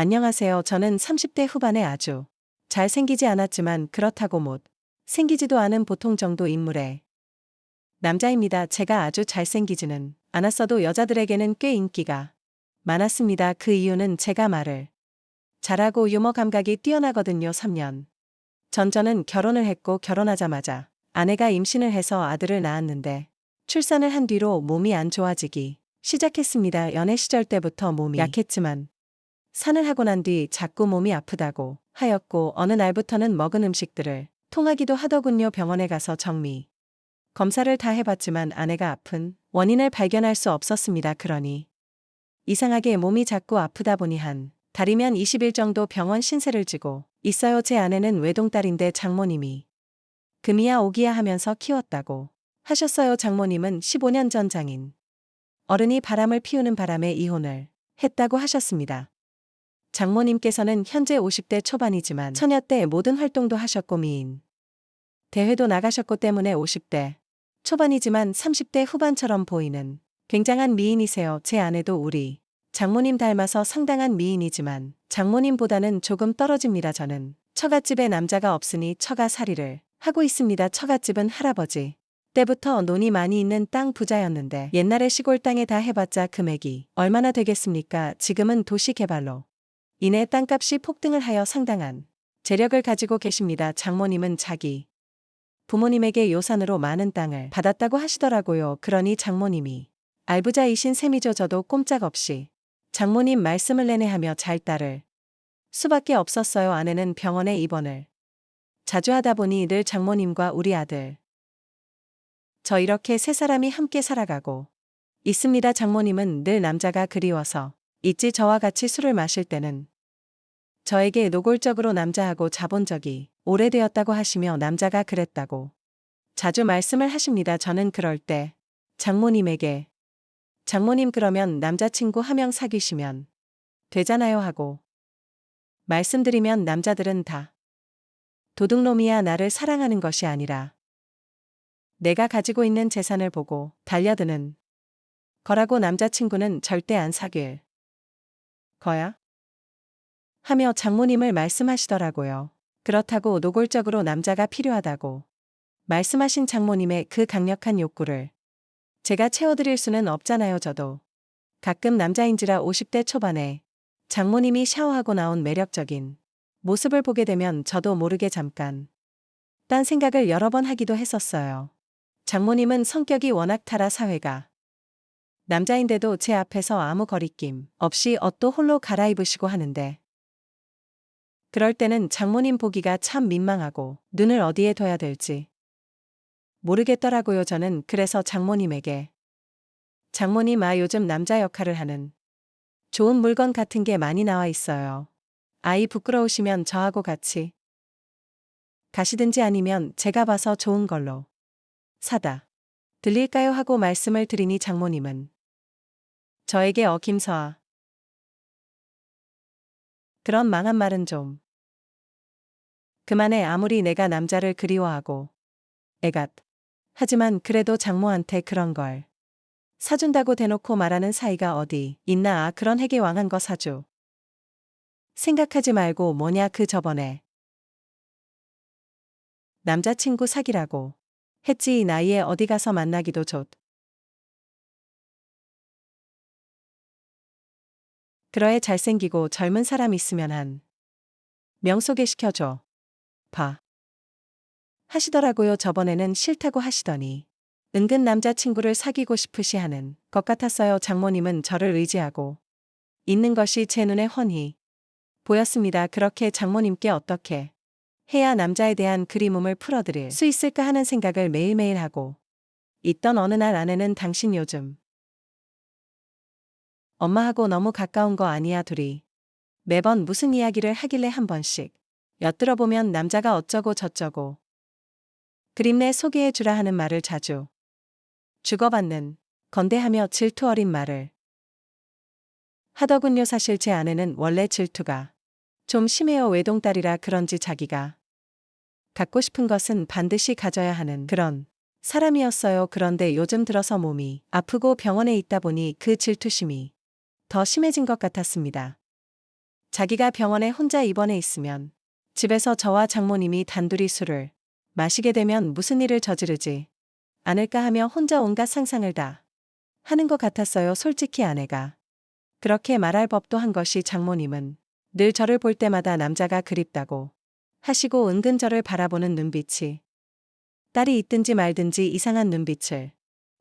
안녕하세요. 저는 30대 후반에 아주 잘생기지 않았지만 그렇다고 못 생기지도 않은 보통 정도 인물의 남자입니다. 제가 아주 잘생기지는 않았어도 여자들에게는 꽤 인기가 많았습니다. 그 이유는 제가 말을 잘하고 유머 감각이 뛰어나거든요. 3년 전 저는 결혼을 했고 결혼하자마자 아내가 임신을 해서 아들을 낳았는데 출산을 한 뒤로 몸이 안 좋아지기 시작했습니다. 연애 시절 때부터 몸이 약했지만 산을 하고 난 뒤 자꾸 몸이 아프다고 하였고 어느 날부터는 먹은 음식들을 통하기도 하더군요. 병원에 가서 정밀 검사를 다 해봤지만 아내가 아픈 원인을 발견할 수 없었습니다. 그러니 이상하게 몸이 자꾸 아프다 보니 한 달이면 20일 정도 병원 신세를 지고 있어요. 제 아내는 외동딸인데 장모님이 금이야 오기야 하면서 키웠다고 하셨어요. 장모님은 15년 전 장인 어른이 바람을 피우는 바람에 이혼을 했다고 하셨습니다. 장모님께서는 현재 50대 초반이지만 처녀 때 모든 활동도 하셨고 미인 대회도 나가셨고 때문에 50대 초반이지만 30대 후반처럼 보이는 굉장한 미인이세요. 제 아내도 우리 장모님 닮아서 상당한 미인이지만 장모님보다는 조금 떨어집니다. 저는 처갓집에 남자가 없으니 처가살이를 하고 있습니다. 처갓집은 할아버지 때부터 논이 많이 있는 땅 부자였는데 옛날에 시골 땅에 다 해봤자 금액이 얼마나 되겠습니까? 지금은 도시 개발로 이내 땅값이 폭등을 하여 상당한 재력을 가지고 계십니다. 장모님은 자기 부모님에게 요산으로 많은 땅을 받았다고 하시더라고요. 그러니 장모님이 알부자이신 셈이죠. 저도 꼼짝없이 장모님 말씀을 내내 하며 잘 따를 수밖에 없었어요. 아내는 병원에 입원을 자주 하다 보니 늘 장모님과 우리 아들 저 이렇게 세 사람이 함께 살아가고 있습니다. 장모님은 늘 남자가 그리워서 있지 저와 같이 술을 마실 때는 저에게 노골적으로 남자하고 자본 적이 오래되었다고 하시며 남자가 그랬다고 자주 말씀을 하십니다. 저는 그럴 때 장모님에게 장모님 그러면 남자친구 한 명 사귀시면 되잖아요 하고 말씀드리면 남자들은 다 도둑놈이야. 나를 사랑하는 것이 아니라 내가 가지고 있는 재산을 보고 달려드는 거라고. 남자친구는 절대 안 사귈 거야 하며 장모님을 말씀하시더라고요. 그렇다고 노골적으로 남자가 필요하다고 말씀하신 장모님의 그 강력한 욕구를 제가 채워드릴 수는 없잖아요. 저도 가끔 남자인지라 50대 초반에 장모님이 샤워하고 나온 매력적인 모습을 보게 되면 저도 모르게 잠깐 딴 생각을 여러 번 하기도 했었어요. 장모님은 성격이 워낙 타라 사회가 남자인데도 제 앞에서 아무 거리낌 없이 옷도 홀로 갈아입으시고 하는데 그럴 때는 장모님 보기가 참 민망하고 눈을 어디에 둬야 될지 모르겠더라고요. 저는 그래서 장모님에게 장모님 요즘 남자 역할을 하는 좋은 물건 같은 게 많이 나와 있어요. 아이 부끄러우시면 저하고 같이 가시든지 아니면 제가 봐서 좋은 걸로 사다 들릴까요 하고 말씀을 드리니 장모님은 저에게 김서아 그런 망한 말은 좀 그만해. 아무리 내가 남자를 그리워하고 애갓 하지만 그래도 장모한테 그런 걸 사준다고 대놓고 말하는 사이가 어디 있나. 그런 해괴왕한 거 사주 생각하지 말고 뭐냐 그 저번에 남자친구 사귀라고 했지. 이 나이에 어디 가서 만나기도 좋 그러해 잘생기고 젊은 사람 있으면 한 명 소개시켜줘 봐 하시더라고요. 저번에는 싫다고 하시더니 은근 남자친구를 사귀고 싶으시 하는 것 같았어요. 장모님은 저를 의지하고 있는 것이 제 눈에 훤히 보였습니다. 그렇게 장모님께 어떻게 해야 남자에 대한 그리움을 풀어드릴 수 있을까 하는 생각을 매일매일 하고 있던 어느 날 아내는 당신 요즘 엄마하고 너무 가까운 거 아니야. 둘이 매번 무슨 이야기를 하길래 한 번씩 엿들어보면 남자가 어쩌고 저쩌고 그림내 소개해 주라 하는 말을 자주 주고받는 건대하며 질투 어린 말을 하더군요. 사실 제 아내는 원래 질투가 좀 심해요. 외동딸이라 그런지 자기가 갖고 싶은 것은 반드시 가져야 하는 그런 사람이었어요. 그런데 요즘 들어서 몸이 아프고 병원에 있다 보니 그 질투심이 더 심해진 것 같았습니다. 자기가 병원에 혼자 입원해 있으면 집에서 저와 장모님이 단둘이 술을 마시게 되면 무슨 일을 저지르지 않을까 하며 혼자 온갖 상상을 다 하는 것 같았어요. 솔직히 아내가 그렇게 말할 법도 한 것이 장모님은 늘 저를 볼 때마다 남자가 그립다고 하시고 은근 저를 바라보는 눈빛이 딸이 있든지 말든지 이상한 눈빛을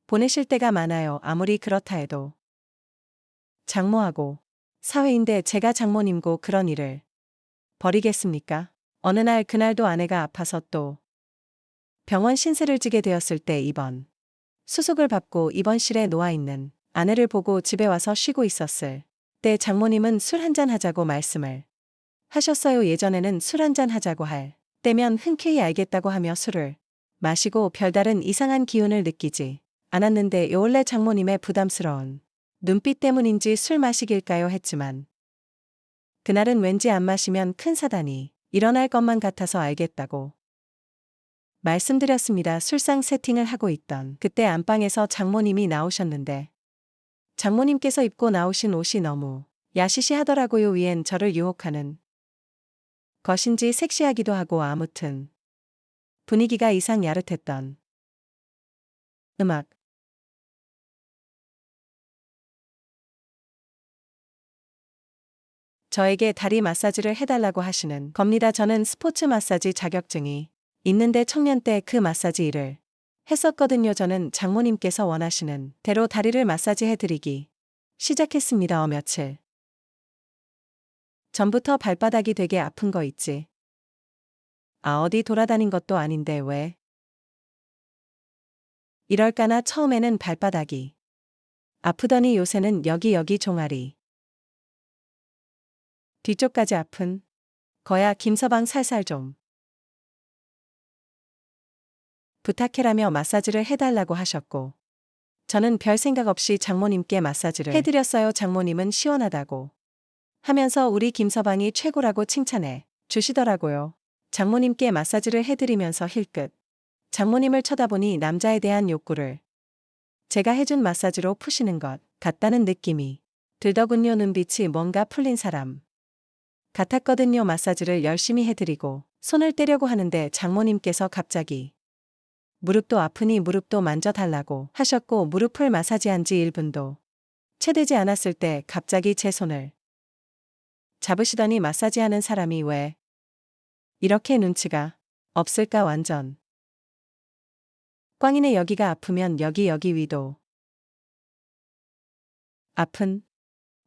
보내실 때가 많아요. 아무리 그렇다 해도 장모하고 사회인데 제가 장모님고 그런 일을 버리겠습니까? 어느 날 그날도 아내가 아파서 또 병원 신세를 지게 되었을 때 입원 수속을 받고 입원실에 놓아있는 아내를 보고 집에 와서 쉬고 있었을 때 장모님은 술 한잔 하자고 말씀을 하셨어요. 예전에는 술 한잔 하자고 할 때면 흔쾌히 알겠다고 하며 술을 마시고 별다른 이상한 기운을 느끼지 않았는데 원래 장모님의 부담스러운 눈빛 때문인지 술 마시길까요 했지만 그날은 왠지 안 마시면 큰 사단이 일어날 것만 같아서 알겠다고 말씀드렸습니다. 술상 세팅을 하고 있던 그때 안방에서 장모님이 나오셨는데 장모님께서 입고 나오신 옷이 너무 야시시하더라고요. 위엔 저를 유혹하는 것인지 섹시하기도 하고 아무튼 분위기가 이상 야릇했던 음악 저에게 다리 마사지를 해달라고 하시는 겁니다. 저는 스포츠 마사지 자격증이 있는데 청년 때 그 마사지 일을 했었거든요. 저는 장모님께서 원하시는 대로 다리를 마사지 해드리기 시작했습니다. 며칠 전부터 발바닥이 되게 아픈 거 있지. 어디 돌아다닌 것도 아닌데 왜 이럴까나 처음에는 발바닥이 아프더니 요새는 여기 종아리 뒤쪽까지 아픈 거야. 김서방 살살 좀 부탁해라며 마사지를 해달라고 하셨고 저는 별 생각 없이 장모님께 마사지를 해드렸어요. 장모님은 시원하다고 하면서 우리 김서방이 최고라고 칭찬해 주시더라고요. 장모님께 마사지를 해드리면서 힐끗 장모님을 쳐다보니 남자에 대한 욕구를 제가 해준 마사지로 푸시는 것 같다는 느낌이 들더군요. 눈빛이 뭔가 풀린 사람 같았거든요. 마사지를 열심히 해드리고 손을 떼려고 하는데 장모님께서 갑자기 무릎도 아프니 무릎도 만져달라고 하셨고 무릎을 마사지한 지 1분도 채 되지 않았을 때 갑자기 제 손을 잡으시더니 마사지하는 사람이 왜 이렇게 눈치가 없을까. 완전 꽝이네. 여기가 아프면 여기 위도 아픈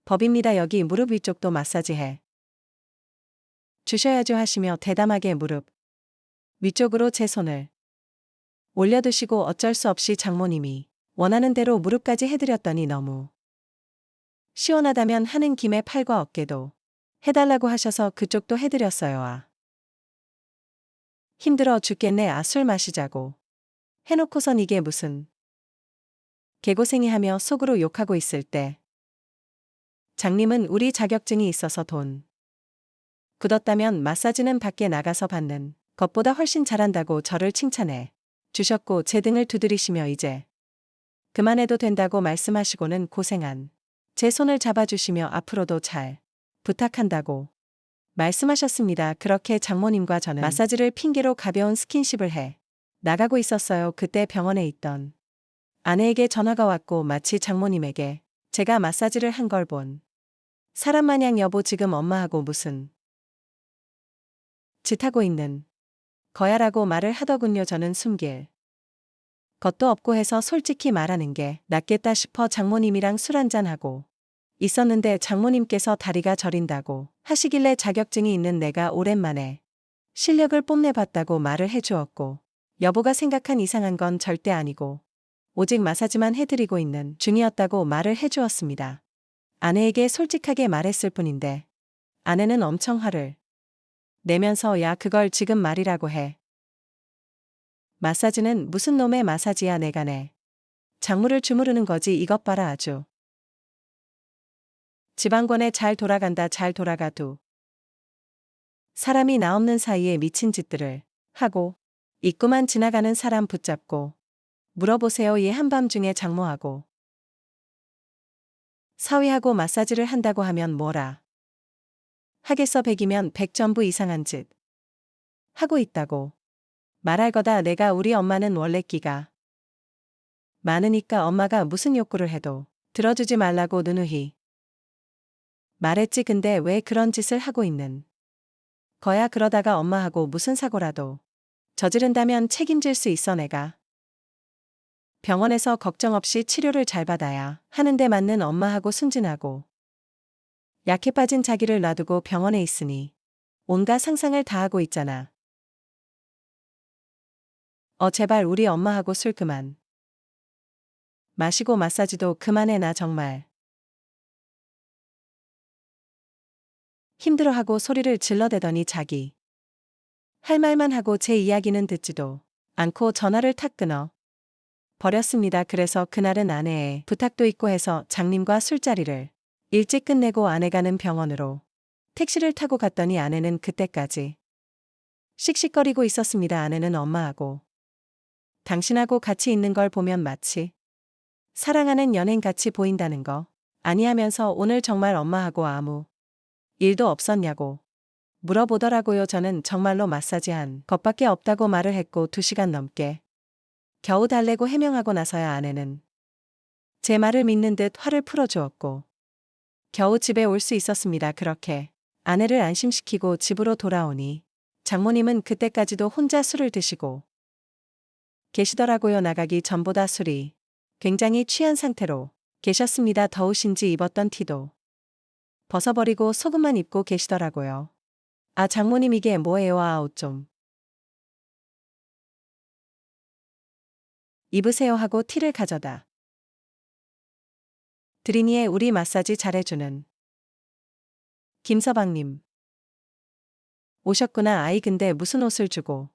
법입니다. 여기 무릎 위쪽도 마사지해 주셔야죠 하시며 대담하게 무릎 위쪽으로 제 손을 올려두시고 어쩔 수 없이 장모님이 원하는 대로 무릎까지 해드렸더니 너무 시원하다면 하는 김에 팔과 어깨도 해달라고 하셔서 그쪽도 해드렸어요. 힘들어 죽겠네. 술 마시자고 해놓고선 이게 무슨 개고생이 하며 속으로 욕하고 있을 때 장님은 우리 자격증이 있어서 돈 굳었다면 마사지는 밖에 나가서 받는 것보다 훨씬 잘한다고 저를 칭찬해 주셨고 제 등을 두드리시며 이제 그만해도 된다고 말씀하시고는 고생한 제 손을 잡아주시며 앞으로도 잘 부탁한다고 말씀하셨습니다. 그렇게 장모님과 저는 마사지를 핑계로 가벼운 스킨십을 해 나가고 있었어요. 그때 병원에 있던 아내에게 전화가 왔고 마치 장모님에게 제가 마사지를 한 걸 본 사람 마냥 여보 지금 엄마하고 무슨 짓 하고 있는 거야라고 말을 하더군요. 저는 숨길 것도 없고 해서 솔직히 말하는 게 낫겠다 싶어 장모님이랑 술 한잔하고 있었는데 장모님께서 다리가 저린다고 하시길래 자격증이 있는 내가 오랜만에 실력을 뽐내봤다고 말을 해주었고 여보가 생각한 이상한 건 절대 아니고 오직 마사지만 해드리고 있는 중이었다고 말을 해주었습니다. 아내에게 솔직하게 말했을 뿐인데 아내는 엄청 화를 내면서 야 그걸 지금 말이라고 해. 마사지는 무슨 놈의 마사지야. 내가 내 장모를 주무르는 거지. 이것 봐라 아주. 지방권에 잘 돌아간다. 잘 돌아가도 사람이 나 없는 사이에 미친 짓들을 하고 있구만. 지나가는 사람 붙잡고 물어보세요. 얘 한밤중에 장모하고 사위하고 마사지를 한다고 하면 뭐라 하겠어 100이면 100 전부 이상한 짓 하고 있다고. 말할 거다. 내가 우리 엄마는 원래 끼가 많으니까 엄마가 무슨 욕구를 해도 들어주지 말라고 누누이 말했지. 근데 왜 그런 짓을 하고 있는 거야? 그러다가 엄마하고 무슨 사고라도 저지른다면 책임질 수 있어. 내가 병원에서 걱정 없이 치료를 잘 받아야 하는데 맞는 엄마하고 순진하고 약해 빠진 자기를 놔두고 병원에 있으니 온갖 상상을 다 하고 있잖아. 제발 우리 엄마하고 술 그만 마시고 마사지도 그만해. 나 정말 힘들어하고 소리를 질러대더니 자기 할 말만 하고 제 이야기는 듣지도 않고 전화를 탁 끊어 버렸습니다. 그래서 그날은 아내의 부탁도 있고 해서 장님과 술자리를 일찍 끝내고 아내가는 병원으로 택시를 타고 갔더니 아내는 그때까지 씩씩거리고 있었습니다. 아내는 엄마하고 당신하고 같이 있는 걸 보면 마치 사랑하는 연인 같이 보인다는 거 아니하면서 오늘 정말 엄마하고 아무 일도 없었냐고 물어보더라고요. 저는 정말로 마사지한 것밖에 없다고 말을 했고 2시간 넘게 겨우 달래고 해명하고 나서야 아내는 제 말을 믿는 듯 화를 풀어주었고 겨우 집에 올 수 있었습니다. 그렇게 아내를 안심시키고 집으로 돌아오니 장모님은 그때까지도 혼자 술을 드시고 계시더라고요. 나가기 전보다 술이 굉장히 취한 상태로 계셨습니다. 더우신지 입었던 티도 벗어버리고 속옷만 입고 계시더라고요. 아, 장모님 이게 뭐예요? 아, 옷 좀 입으세요 하고 티를 가져다 드리니에 우리 마사지 잘해주는 김서방님 오셨구나. 아이 근데 무슨 옷을 주고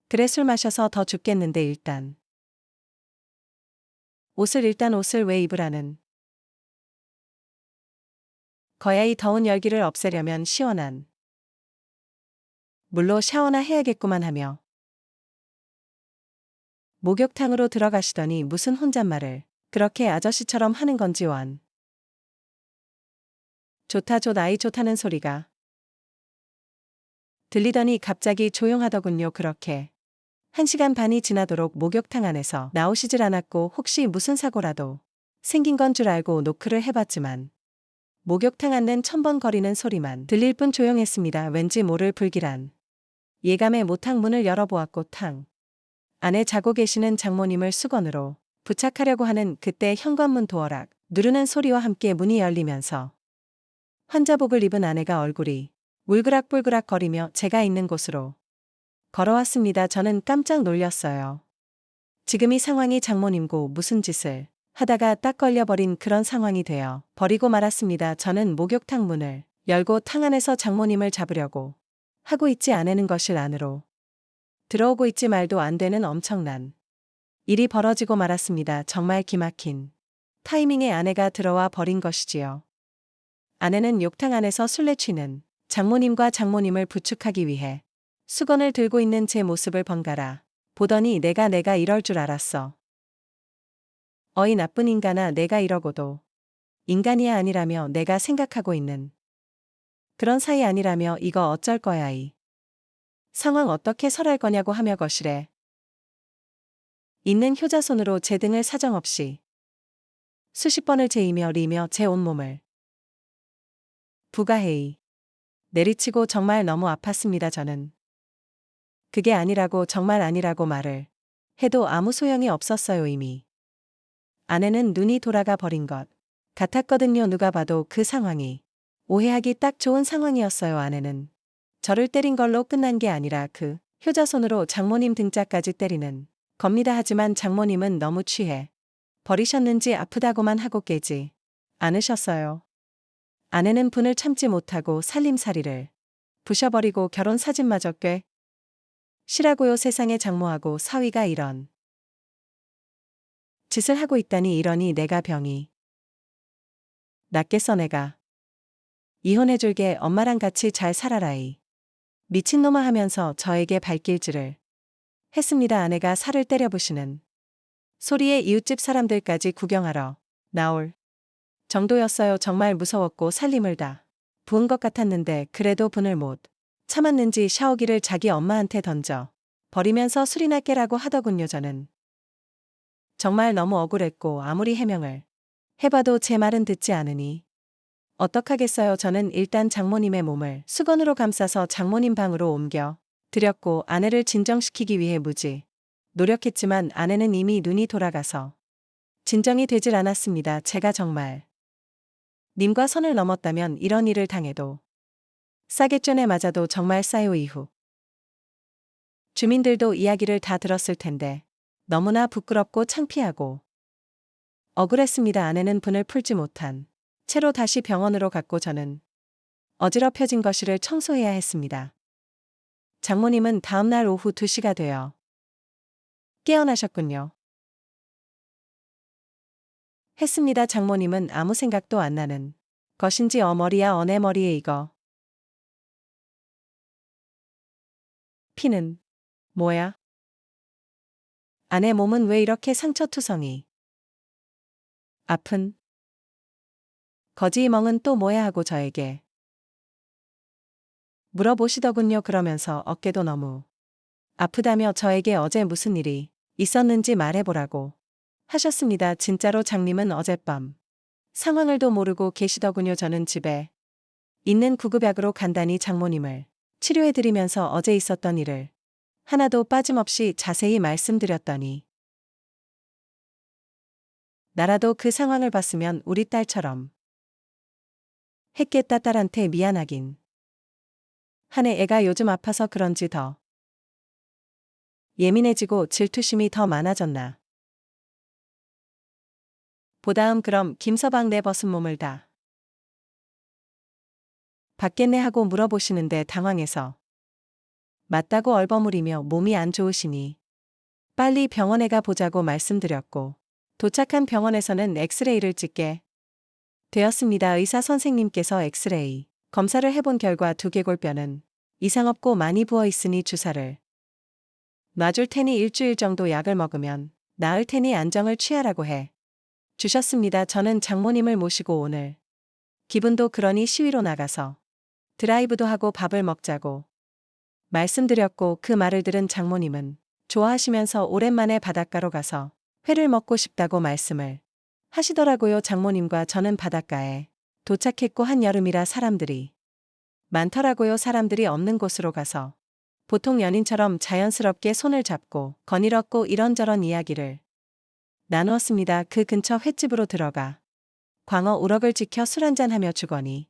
그래? 술 마셔서 더 죽겠는데 일단 옷을 왜 입으라는 거야? 이 더운 열기를 없애려면 시원한 물로 샤워나 해야겠구만 하며 목욕탕으로 들어가시더니 무슨 혼잣말을 그렇게 아저씨처럼 하는 건지 원. 좋다 아이 좋다는 소리가 들리더니 갑자기 조용하더군요. 그렇게 1시간 반이 지나도록 목욕탕 안에서 나오시질 않았고 혹시 무슨 사고라도 생긴 건 줄 알고 노크를 해봤지만 목욕탕 안은 첨벙거리는 소리만 들릴 뿐 조용했습니다. 왠지 모를 불길한 예감에 모탕 문을 열어보았고 탕 안에 자고 계시는 장모님을 수건으로 부착하려고 하는 그때 현관문 도어락 누르는 소리와 함께 문이 열리면서 환자복을 입은 아내가 얼굴이 울그락불그락 거리며 제가 있는 곳으로 걸어왔습니다. 저는 깜짝 놀랐어요. 지금 이 상황이 장모님고 무슨 짓을 하다가 딱 걸려버린 그런 상황이 되어 버리고 말았습니다. 저는 목욕탕 문을 열고 탕 안에서 장모님을 잡으려고 하고 있지 아내는 거실 안으로 들어오고 있지 말도 안 되는 엄청난 일이 벌어지고 말았습니다. 정말 기막힌 타이밍에 아내가 들어와 버린 것이지요. 아내는 욕탕 안에서 술래 취는 장모님과 장모님을 부축하기 위해 수건을 들고 있는 제 모습을 번갈아 보더니 내가 이럴 줄 알았어. 어이 나쁜 인간아, 내가 이러고도 인간이야? 아니라며 내가 생각하고 있는 그런 사이 아니라며 이거 어쩔 거야? 이 상황 어떻게 설할 거냐고 하며 거실에 있는 효자손으로 제 등을 사정없이 수십 번을 제이며 리며 제 온몸을 부가해이 내리치고 정말 너무 아팠습니다. 저는 그게 아니라고 정말 아니라고 말을 해도 아무 소용이 없었어요. 이미 아내는 눈이 돌아가 버린 것 같았거든요. 누가 봐도 그 상황이 오해하기 딱 좋은 상황이었어요. 아내는 저를 때린 걸로 끝난 게 아니라 그 효자손으로 장모님 등짝까지 때리는 겁니다. 하지만 장모님은 너무 취해 버리셨는지 아프다고만 하고 깨지 않으셨어요. 아내는 분을 참지 못하고 살림살이를 부셔버리고 결혼 사진마저 꽤 시라고요. 세상에 장모하고 사위가 이런 짓을 하고 있다니. 이러니 내가 병이 낫겠어. 내가 이혼해줄게. 엄마랑 같이 잘 살아라이 미친놈아 하면서 저에게 발길질을 했습니다. 아내가 살을 때려부시는 소리에 이웃집 사람들까지 구경하러 나올 정도였어요. 정말 무서웠고 살림을 다 부은 것 같았는데 그래도 분을 못 참았는지 샤워기를 자기 엄마한테 던져 버리면서 술이나 깨라고 하더군요. 저는 정말 너무 억울했고 아무리 해명을 해봐도 제 말은 듣지 않으니 어떡하겠어요. 저는 일단 장모님의 몸을 수건으로 감싸서 장모님 방으로 옮겨 드렸고 아내를 진정시키기 위해 무지 노력했지만 아내는 이미 눈이 돌아가서 진정이 되질 않았습니다. 제가 정말 님과 선을 넘었다면 이런 일을 당해도 싸게전에 맞아도 정말 싸요. 이후 주민들도 이야기를 다 들었을 텐데 너무나 부끄럽고 창피하고 억울했습니다. 아내는 분을 풀지 못한 채로 다시 병원으로 갔고 저는 어지럽혀진 거실을 청소해야 했습니다. 장모님은 다음날 오후 2시가 되어 깨어나셨군요. 했습니다. 장모님은 아무 생각도 안 나는 것인지 머리야 내 머리에 이거 피는 뭐야? 아내 몸은 왜 이렇게 상처투성이 아픈 거지 이 멍은 또 뭐야 하고 저에게 물어보시더군요. 그러면서 어깨도 너무 아프다며 저에게 어제 무슨 일이 있었는지 말해보라고 하셨습니다. 진짜로 장님은 어젯밤 상황을도 모르고 계시더군요. 저는 집에 있는 구급약으로 간단히 장모님을 치료해드리면서 어제 있었던 일을 하나도 빠짐없이 자세히 말씀드렸더니 나라도 그 상황을 봤으면 우리 딸처럼 했겠다. 딸한테 미안하긴 하네. 애가 요즘 아파서 그런지 더 예민해지고 질투심이 더 많아졌나 보다음. 그럼 김서방 내 벗은 몸을 다 받겠네 하고 물어보시는데 당황해서 맞다고 얼버무리며 몸이 안 좋으시니 빨리 병원에 가 보자고 말씀드렸고 도착한 병원에서는 엑스레이를 찍게 되었습니다. 의사 선생님께서 엑스레이 검사를 해본 결과 두개골뼈는 이상 없고 많이 부어 있으니 주사를 놔줄 테니 일주일 정도 약을 먹으면 나을 테니 안정을 취하라고 해 주셨습니다. 저는 장모님을 모시고 오늘 기분도 그러니 시위로 나가서 드라이브도 하고 밥을 먹자고 말씀드렸고 그 말을 들은 장모님은 좋아하시면서 오랜만에 바닷가로 가서 회를 먹고 싶다고 말씀을 하시더라고요. 장모님과 저는 바닷가에 도착했고 한여름이라 사람들이 많더라고요. 사람들이 없는 곳으로 가서 보통 연인처럼 자연스럽게 손을 잡고 거닐었고 이런저런 이야기를 나누었습니다. 그 근처 횟집으로 들어가 광어 우럭을 지켜 술 한잔하며 주거니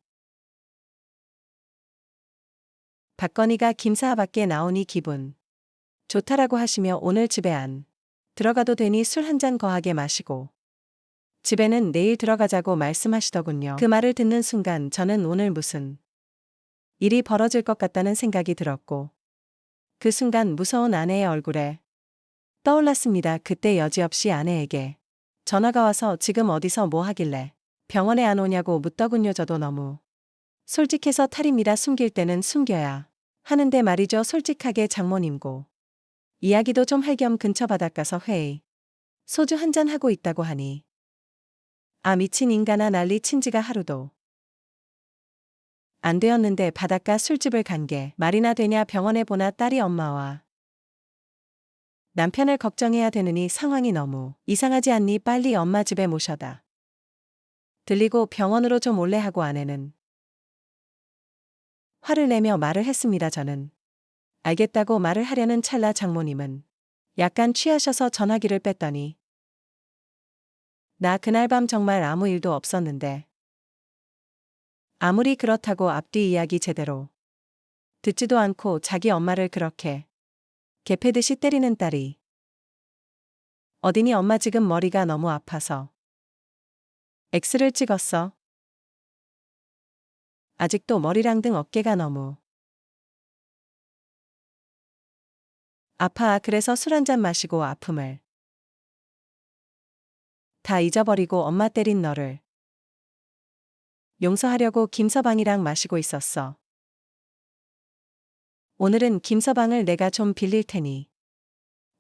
박건희가 김사하 밖에 나오니 기분 좋다라고 하시며 오늘 집에 안 들어가도 되니 술 한잔 거하게 마시고 집에는 내일 들어가자고 말씀하시더군요. 그 말을 듣는 순간 저는 오늘 무슨 일이 벌어질 것 같다는 생각이 들었고 그 순간 무서운 아내의 얼굴에 떠올랐습니다. 그때 여지없이 아내에게 전화가 와서 지금 어디서 뭐 하길래 병원에 안 오냐고 묻더군요. 저도 너무 솔직해서 탈입니다. 숨길 때는 숨겨야 하는데 말이죠. 솔직하게 장모님고 이야기도 좀 할 겸 근처 바닷가서 회의 소주 한잔 하고 있다고 하니 아 미친 인간아 난리 친 지가 하루도 안 되었는데 바닷가 술집을 간 게 말이나 되냐. 병원에 보나 딸이 엄마와 남편을 걱정해야 되느니 상황이 너무 이상하지 않니. 빨리 엄마 집에 모셔다 들리고 병원으로 좀 올래 하고 아내는 화를 내며 말을 했습니다. 저는 알겠다고 말을 하려는 찰나 장모님은 약간 취하셔서 전화기를 뺐더니 나 그날 밤 정말 아무 일도 없었는데 아무리 그렇다고 앞뒤 이야기 제대로 듣지도 않고 자기 엄마를 그렇게 개패듯이 때리는 딸이 어디니. 엄마 지금 머리가 너무 아파서 엑스를 찍었어. 아직도 머리랑 등 어깨가 너무 아파. 그래서 술 한잔 마시고 아픔을 다 잊어버리고 엄마 때린 너를 용서하려고 김서방이랑 마시고 있었어. 오늘은 김서방을 내가 좀 빌릴 테니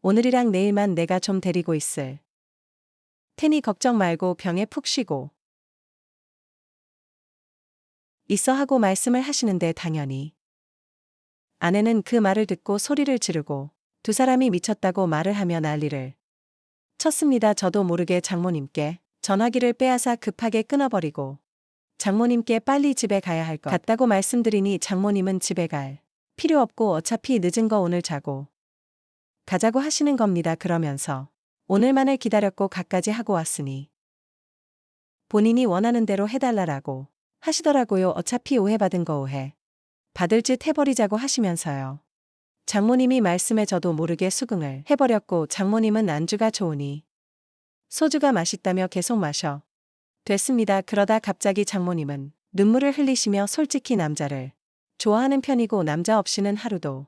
오늘이랑 내일만 내가 좀 데리고 있을 테니 걱정 말고 병에 푹 쉬고 있어 하고 말씀을 하시는데 당연히 아내는 그 말을 듣고 소리를 지르고 두 사람이 미쳤다고 말을 하며 난리를 쳤습니다. 저도 모르게 장모님께 전화기를 빼앗아 급하게 끊어버리고 장모님께 빨리 집에 가야 할 것 같다고 말씀드리니 장모님은 집에 갈 필요 없고 어차피 늦은 거 오늘 자고 가자고 하시는 겁니다. 그러면서 오늘만을 기다렸고 갖가지 하고 왔으니 본인이 원하는 대로 해달라라고 하시더라고요. 어차피 오해받은 거 오해 받을 짓 해버리자고 하시면서요. 장모님이 말씀에 저도 모르게 수긍을 해버렸고 장모님은 안주가 좋으니 소주가 맛있다며 계속 마셔 됐습니다. 그러다 갑자기 장모님은 눈물을 흘리시며 솔직히 남자를 좋아하는 편이고 남자 없이는 하루도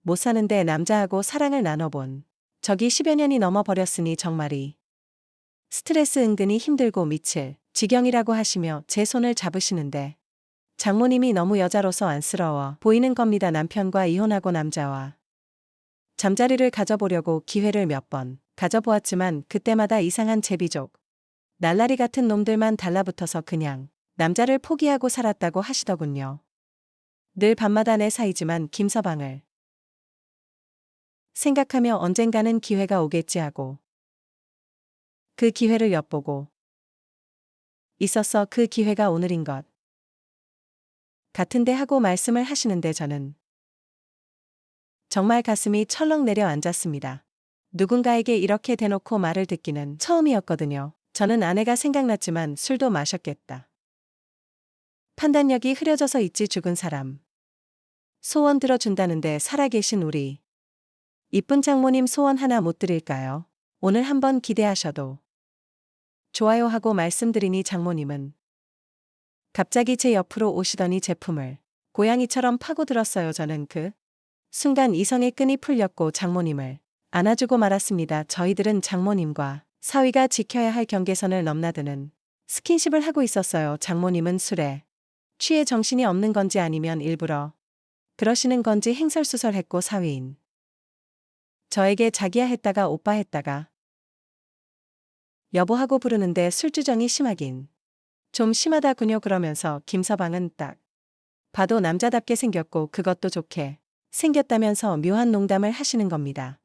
못 사는데 남자하고 사랑을 나눠본 적이 10여 년이 넘어버렸으니 정말이 스트레스 은근히 힘들고 미칠 지경이라고 하시며 제 손을 잡으시는데 장모님이 너무 여자로서 안쓰러워 보이는 겁니다. 남편과 이혼하고 남자와 잠자리를 가져보려고 기회를 몇 번 가져보았지만 그때마다 이상한 제비족 날라리 같은 놈들만 달라붙어서 그냥 남자를 포기하고 살았다고 하시더군요. 늘 밤마다 내 사이지만 김서방을 생각하며 언젠가는 기회가 오겠지 하고 그 기회를 엿보고 있었어. 그 기회가 오늘인 것 같은데 하고 말씀을 하시는데 저는 정말 가슴이 철렁 내려앉았습니다. 누군가에게 이렇게 대놓고 말을 듣기는 처음이었거든요. 저는 아내가 생각났지만 술도 마셨겠다. 판단력이 흐려져서 있지 죽은 사람. 소원 들어준다는데 살아계신 우리 이쁜 장모님 소원 하나 못 드릴까요? 오늘 한번 기대하셔도 좋아요 하고 말씀드리니 장모님은 갑자기 제 옆으로 오시더니 제품을 고양이처럼 파고들었어요. 저는 그 순간 이성의 끈이 풀렸고 장모님을 안아주고 말았습니다. 저희들은 장모님과 사위가 지켜야 할 경계선을 넘나드는 스킨십을 하고 있었어요. 장모님은 술에 취해 정신이 없는 건지 아니면 일부러 그러시는 건지 행설수설했고 사위인 저에게 자기야 했다가 오빠 했다가 여보하고 부르는데 술주정이 심하긴 좀 심하다군요. 그러면서 김서방은 딱 봐도 남자답게 생겼고 그것도 좋게 생겼다면서 묘한 농담을 하시는 겁니다.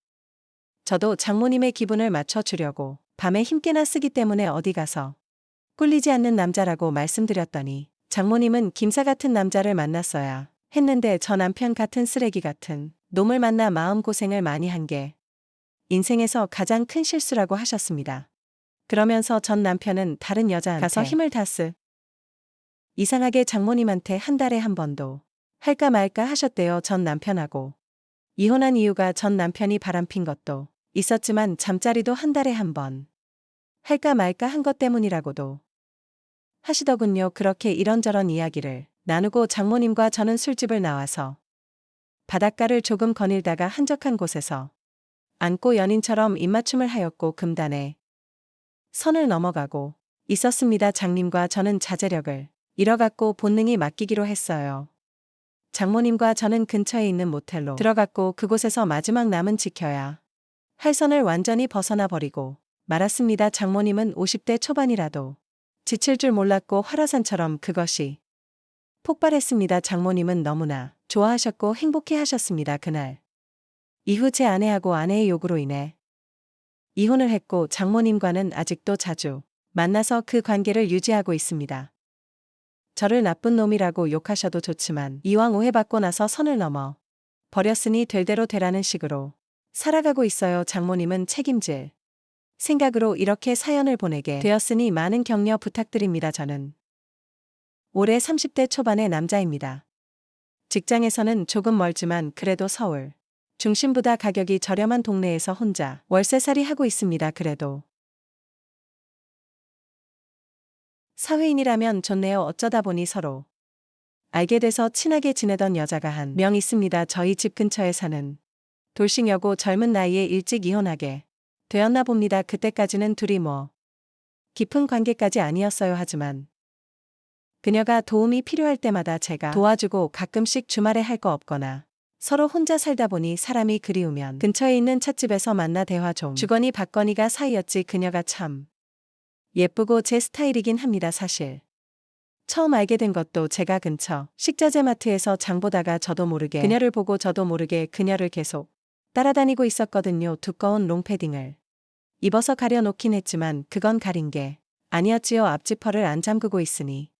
저도 장모님의 기분을 맞춰주려고 밤에 힘께나 쓰기 때문에 어디 가서 꿀리지 않는 남자라고 말씀드렸더니 장모님은 김사 같은 남자를 만났어야 했는데 저 남편 같은 쓰레기 같은 놈을 만나 마음고생을 많이 한 게 인생에서 가장 큰 실수라고 하셨습니다. 그러면서 전 남편은 다른 여자한테 가서 힘을 다 이상하게 장모님한테 한 달에 한 번도 할까 말까 하셨대요. 전 남편하고 이혼한 이유가 전 남편이 바람핀 것도 있었지만 잠자리도 한 달에 한 번 할까 말까 한 것 때문이라고도 하시더군요. 그렇게 이런저런 이야기를 나누고 장모님과 저는 술집을 나와서 바닷가를 조금 거닐다가 한적한 곳에서 앉고 연인처럼 입맞춤을 하였고 금단에 선을 넘어가고 있었습니다. 장님과 저는 자제력을 잃어갔고 본능이 맡기기로 했어요. 장모님과 저는 근처에 있는 모텔로 들어갔고 그곳에서 마지막 남은 지켜야 할 선을 완전히 벗어나 버리고 말았습니다. 장모님은 50대 초반이라도 지칠 줄 몰랐고 화라산처럼 그것이 폭발했습니다. 장모님은 너무나 좋아하셨고 행복해 하셨습니다. 그날 이후 제 아내하고 아내의 요구로 인해 이혼을 했고 장모님과는 아직도 자주 만나서 그 관계를 유지하고 있습니다. 저를 나쁜 놈이라고 욕하셔도 좋지만 이왕 오해받고 나서 선을 넘어 버렸으니 될 대로 되라는 식으로 살아가고 있어요. 장모님은 책임질 생각으로 이렇게 사연을 보내게 되었으니 많은 격려 부탁드립니다. 저는 올해 30대 초반의 남자입니다. 직장에서는 조금 멀지만 그래도 서울 중심보다 가격이 저렴한 동네에서 혼자 월세살이 하고 있습니다. 그래도 사회인이라면 좋네요. 어쩌다 보니 서로 알게 돼서 친하게 지내던 여자가 한 명 있습니다. 저희 집 근처에 사는 돌싱여고 젊은 나이에 일찍 이혼하게 되었나 봅니다. 그때까지는 둘이 뭐 깊은 관계까지 아니었어요. 하지만 그녀가 도움이 필요할 때마다 제가 도와주고 가끔씩 주말에 할 거 없거나 서로 혼자 살다 보니 사람이 그리우면 근처에 있는 찻집에서 만나 대화 좀 주거니 받거니가 사이였지. 그녀가 참 예쁘고 제 스타일이긴 합니다. 사실 처음 알게 된 것도 제가 근처 식자재 마트에서 장 보다가 저도 모르게 그녀를 보고 저도 모르게 그녀를 계속 따라다니고 있었거든요. 두꺼운 롱패딩을 입어서 가려놓긴 했지만 그건 가린 게 아니었지요. 앞지퍼를 안 잠그고 있으니.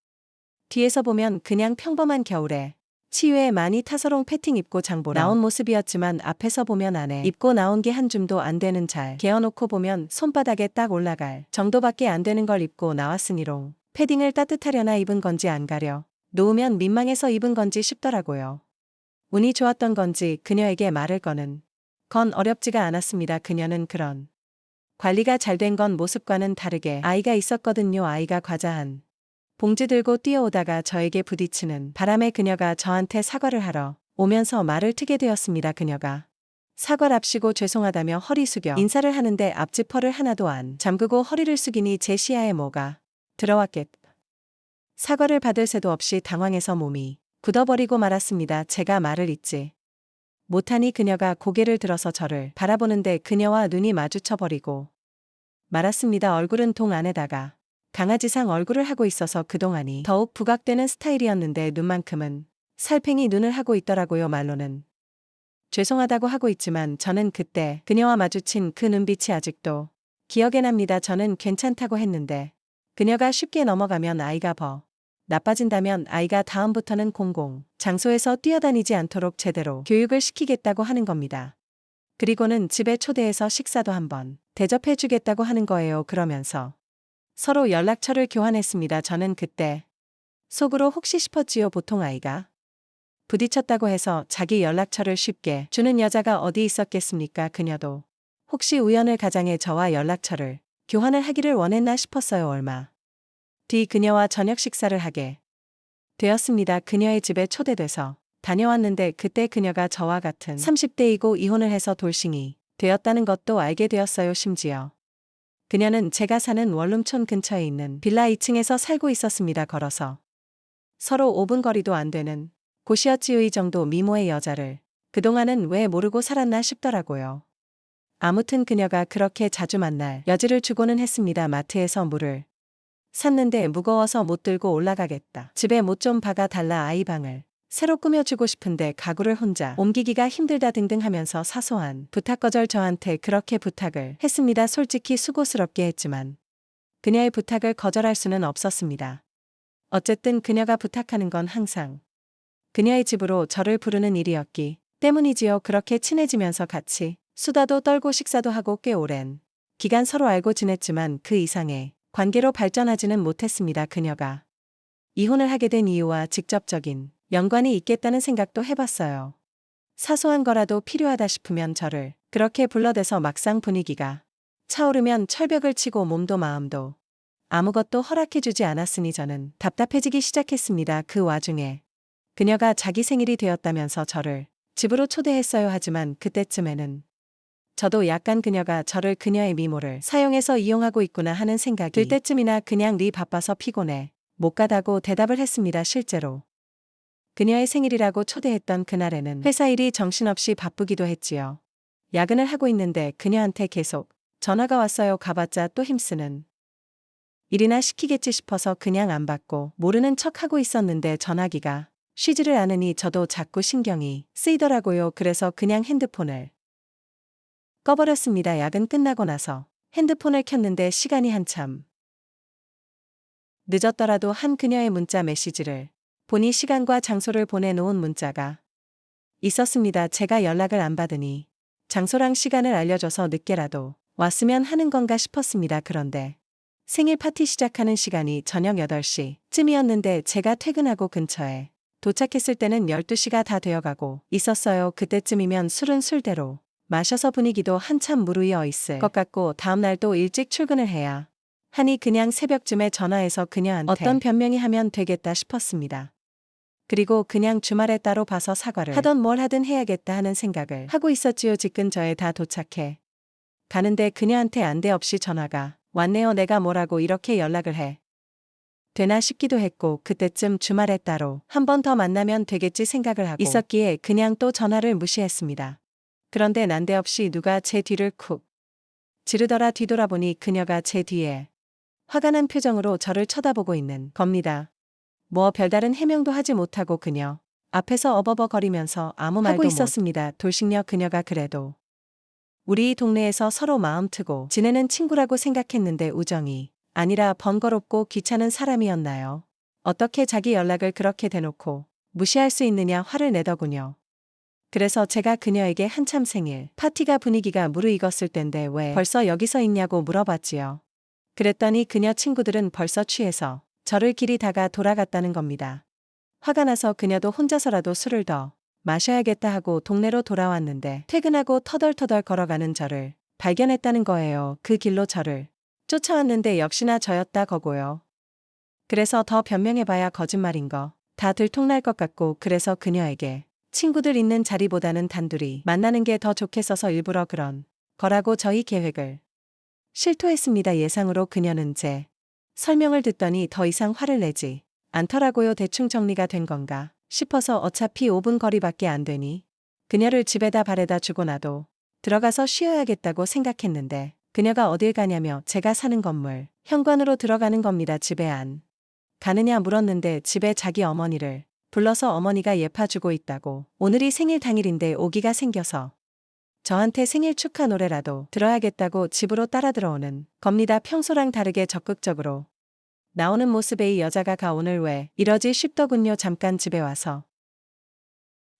뒤에서 보면 그냥 평범한 겨울에 치유에 많이 타서롱 패팅 입고 장보러 나온 모습이었지만 앞에서 보면 안에 입고 나온 게 한 줌도 안 되는 잘 개어놓고 보면 손바닥에 딱 올라갈 정도밖에 안 되는 걸 입고 나왔으니롱. 패딩을 따뜻하려나 입은 건지 안 가려 놓으면 민망해서 입은 건지 싶더라고요. 운이 좋았던 건지 그녀에게 말을 거는 건 어렵지가 않았습니다. 그녀는 그런 관리가 잘 된 건 모습과는 다르게 아이가 있었거든요. 아이가 과자 한 봉지 들고 뛰어오다가 저에게 부딪히는 바람에 그녀가 저한테 사과를 하러 오면서 말을 트게 되었습니다. 그녀가 사과랍시고 죄송하다며 허리 숙여 인사를 하는데 앞지퍼를 하나도 안 잠그고 허리를 숙이니 제 시야에 뭐가 들어왔겠. 사과를 받을 새도 없이 당황해서 몸이 굳어버리고 말았습니다. 제가 말을 잇지 못하니 그녀가 고개를 들어서 저를 바라보는데 그녀와 눈이 마주쳐버리고 말았습니다. 얼굴은 동 안에다가 강아지상 얼굴을 하고 있어서 그동안이 더욱 부각되는 스타일이었는데 눈만큼은 살팽이 눈을 하고 있더라고요. 말로는 죄송하다고 하고 있지만 저는 그때 그녀와 마주친 그 눈빛이 아직도 기억에 납니다. 저는 괜찮다고 했는데 그녀가 쉽게 넘어가면 아이가 나빠진다면 아이가 다음부터는 공공 장소에서 뛰어다니지 않도록 제대로 교육을 시키겠다고 하는 겁니다. 그리고는 집에 초대해서 식사도 한번 대접해 주겠다고 하는 거예요. 그러면서 서로 연락처를 교환했습니다. 저는 그때 속으로 혹시 싶었지요. 보통 아이가 부딪혔다고 해서 자기 연락처를 쉽게 주는 여자가 어디 있었겠습니까? 그녀도 혹시 우연을 가장해 저와 연락처를 교환을 하기를 원했나 싶었어요. 얼마 뒤 그녀와 저녁 식사를 하게 되었습니다. 그녀의 집에 초대돼서 다녀왔는데 그때 그녀가 저와 같은 30대이고 이혼을 해서 돌싱이 되었다는 것도 알게 되었어요. 심지어 그녀는 제가 사는 원룸촌 근처에 있는 빌라 2층에서 살고 있었습니다. 걸어서 서로 5분 거리도 안 되는 곳이었지요. 이 정도 미모의 여자를 그동안은 왜 모르고 살았나 싶더라고요. 아무튼 그녀가 그렇게 자주 만날 여지를 주고는 했습니다. 마트에서 물을 샀는데 무거워서 못 들고 올라가겠다. 집에 못 좀 박아 달라. 아이 방을 새로 꾸며주고 싶은데 가구를 혼자 옮기기가 힘들다 등등 하면서 사소한 부탁 거절 저한테 그렇게 부탁을 했습니다. 솔직히 수고스럽게 했지만 그녀의 부탁을 거절할 수는 없었습니다. 어쨌든 그녀가 부탁하는 건 항상 그녀의 집으로 저를 부르는 일이었기 때문이지요. 그렇게 친해지면서 같이 수다도 떨고 식사도 하고 꽤 오랜 기간 서로 알고 지냈지만 그 이상의 관계로 발전하지는 못했습니다. 그녀가 이혼을 하게 된 이유와 직접적인 연관이 있겠다는 생각도 해봤어요. 사소한 거라도 필요하다 싶으면 저를 그렇게 불러대서 막상 분위기가 차오르면 철벽을 치고 몸도 마음도 아무것도 허락해주지 않았으니 저는 답답해지기 시작했습니다. 그 와중에 그녀가 자기 생일이 되었다면서 저를 집으로 초대했어요. 하지만 그때쯤에는 저도 약간 그녀가 저를 그녀의 미모를 사용해서 이용하고 있구나 하는 생각이 들 때쯤이나 그냥 바빠서 피곤해 못 가다고 대답을 했습니다. 실제로 그녀의 생일이라고 초대했던 그날에는 회사 일이 정신없이 바쁘기도 했지요. 야근을 하고 있는데 그녀한테 계속 전화가 왔어요. 가봤자 또 힘쓰는 일이나 시키겠지 싶어서 그냥 안 받고 모르는 척하고 있었는데 전화기가 쉬지를 않으니 저도 자꾸 신경이 쓰이더라고요. 그래서 그냥 핸드폰을 꺼버렸습니다. 야근 끝나고 나서 핸드폰을 켰는데 시간이 한참 늦었더라도 한 그녀의 문자 메시지를 보니 시간과 장소를 보내놓은 문자가 있었습니다. 제가 연락을 안 받으니 장소랑 시간을 알려줘서 늦게라도 왔으면 하는 건가 싶었습니다. 그런데 생일 파티 시작하는 시간이 저녁 8시쯤이었는데 제가 퇴근하고 근처에 도착했을 때는 12시가 다 되어가고 있었어요. 그때쯤이면 술은 술대로 마셔서 분위기도 한참 무르익어 있을 것 같고 다음날 또 일찍 출근을 해야 하니 그냥 새벽쯤에 전화해서 그녀한테 어떤 변명이 하면 되겠다 싶었습니다. 그리고 그냥 주말에 따로 봐서 사과를 하던 뭘 하든 해야겠다 하는 생각을 하고 있었지요. 집 근처에 다 도착해 가는데 그녀한테 안대 없이 전화가 왔네요. 내가 뭐라고 이렇게 연락을 해 되나 싶기도 했고 그때쯤 주말에 따로 한 번 더 만나면 되겠지 생각을 하고 있었기에 그냥 또 전화를 무시했습니다. 그런데 난데없이 누가 제 뒤를 쿡 지르더라. 뒤돌아보니 그녀가 제 뒤에 화가 난 표정으로 저를 쳐다보고 있는 겁니다. 뭐 별다른 해명도 하지 못하고 그녀 앞에서 어버버거리면서 아무 말도 하고 있었습니다. 돌싱녀 그녀가 그래도 우리 동네에서 서로 마음 트고 지내는 친구라고 생각했는데 우정이 아니라 번거롭고 귀찮은 사람이었나요? 어떻게 자기 연락을 그렇게 대놓고 무시할 수 있느냐 화를 내더군요. 그래서 제가 그녀에게 한참 생일 파티가 분위기가 무르익었을 땐데 왜 벌써 여기서 있냐고 물어봤지요. 그랬더니 그녀 친구들은 벌써 취해서 저를 기리다가 돌아갔다는 겁니다. 화가 나서 그녀도 혼자서라도 술을 더 마셔야겠다 하고 동네로 돌아왔는데 퇴근하고 터덜터덜 걸어가는 저를 발견했다는 거예요. 그 길로 저를 쫓아왔는데 역시나 저였다 거고요. 그래서 더 변명해봐야 거짓말인 거 다 들통날 것 같고 그래서 그녀에게 친구들 있는 자리보다는 단둘이 만나는 게 더 좋겠어서 일부러 그런 거라고 저희 계획을 실토했습니다. 예상으로 그녀는 제 설명을 듣더니 더 이상 화를 내지 않더라고요. 대충 정리가 된 건가 싶어서 어차피 5분 거리밖에 안 되니 그녀를 집에다 바래다 주고 나도 들어가서 쉬어야겠다고 생각했는데 그녀가 어딜 가냐며 제가 사는 건물 현관으로 들어가는 겁니다. 집에 안 가느냐 물었는데 집에 자기 어머니를 불러서 어머니가 예파주고 있다고 오늘이 생일 당일인데 오기가 생겨서 저한테 생일 축하 노래라도 들어야겠다고 집으로 따라 들어오는 겁니다. 평소랑 다르게 적극적으로 나오는 모습에 이 여자가 오늘 왜 이러지 싶더군요. 잠깐 집에 와서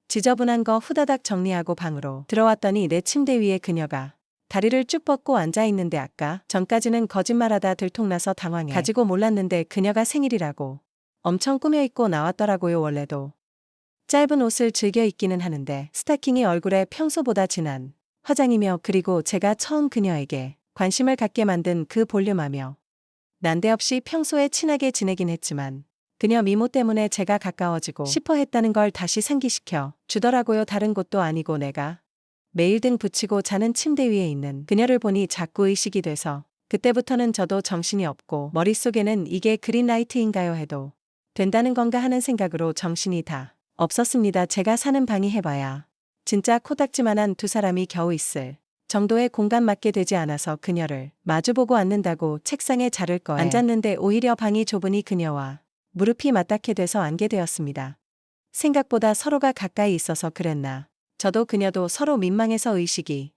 지저분한 거 후다닥 정리하고 방으로 들어왔더니 내 침대 위에 그녀가 다리를 쭉 뻗고 앉아있는데 아까 전까지는 거짓말하다 들통나서 당황해 가지고 몰랐는데 그녀가 생일이라고 엄청 꾸며입고 나왔더라고요. 원래도 짧은 옷을 즐겨 입기는 하는데 스타킹이 얼굴에 평소보다 진한 화장이며 그리고 제가 처음 그녀에게 관심을 갖게 만든 그 볼륨하며 난데없이 평소에 친하게 지내긴 했지만 그녀 미모 때문에 제가 가까워지고 싶어 했다는 걸 다시 상기시켜 주더라고요. 다른 곳도 아니고 내가 매일 등 붙이고 자는 침대 위에 있는 그녀를 보니 자꾸 의식이 돼서 그때부터는 저도 정신이 없고 머릿속에는 이게 그린라이트인가요 해도 된다는 건가 하는 생각으로 정신이 다 없었습니다. 제가 사는 방이 해봐야 진짜 코딱지만한 두 사람이 겨우 있을 정도의 공간 맞게 되지 않아서 그녀를 마주보고 앉는다고 책상에 자를 거에 앉았는데 오히려 방이 좁으니 그녀와 무릎이 맞닿게 돼서 앉게 되었습니다. 생각보다 서로가 가까이 있어서 그랬나. 저도 그녀도 서로 민망해서 의식이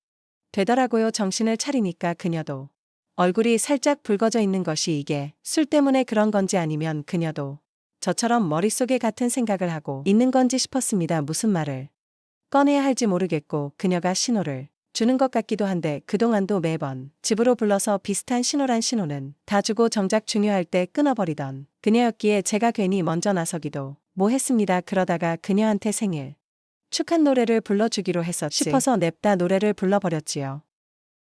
되더라고요. 정신을 차리니까 그녀도 얼굴이 살짝 붉어져 있는 것이 이게 술 때문에 그런 건지 아니면 그녀도 저처럼 머릿속에 같은 생각을 하고 있는 건지 싶었습니다. 무슨 말을 꺼내야 할지 모르겠고 그녀가 신호를 주는 것 같기도 한데 그동안도 매번 집으로 불러서 비슷한 신호란 신호는 다 주고 정작 중요할 때 끊어버리던 그녀였기에 제가 괜히 먼저 나서기도 뭐했습니다. 그러다가 그녀한테 생일 축하 노래를 불러주기로 했었지 싶어서 냅다 노래를 불러버렸지요.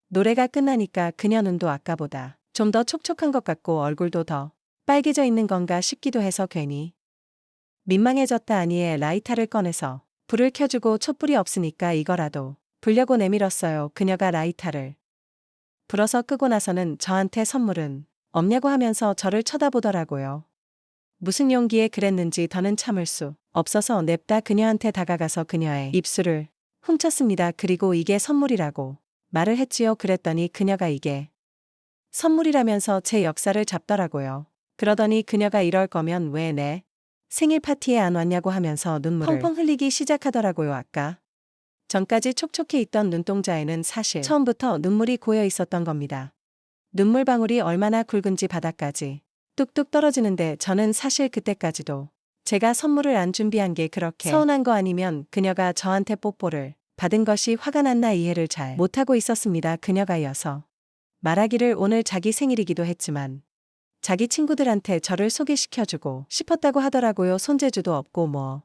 노래가 끝나니까 그녀 눈도 아까보다 좀 더 촉촉한 것 같고 얼굴도 더 빨개져 있는 건가 싶기도 해서 괜히 민망해졌다 아니에 라이터를 꺼내서 불을 켜주고 촛불이 없으니까 이거라도 불려고 내밀었어요. 그녀가 라이터를 불어서 끄고 나서는 저한테 선물은 없냐고 하면서 저를 쳐다보더라고요. 무슨 용기에 그랬는지 더는 참을 수 없어서 냅다 그녀한테 다가가서 그녀의 입술을 훔쳤습니다. 그리고 이게 선물이라고 말을 했지요. 그랬더니 그녀가 이게 선물이라면서 제 역사를 잡더라고요. 그러더니 그녀가 이럴 거면 왜 내 생일 파티에 안 왔냐고 하면서 눈물을 펑펑 흘리기 시작하더라고요. 아까 전까지 촉촉해 있던 눈동자에는 사실 처음부터 눈물이 고여 있었던 겁니다. 눈물방울이 얼마나 굵은지 바닥까지 뚝뚝 떨어지는데 저는 사실 그때까지도 제가 선물을 안 준비한 게 그렇게 서운한 거 아니면 그녀가 저한테 뽀뽀를 받은 것이 화가 났나 이해를 잘 못하고 있었습니다. 그녀가 이어서 말하기를 오늘 자기 생일이기도 했지만 자기 친구들한테 저를 소개시켜주고 싶었다고 하더라고요. 손재주도 없고 뭐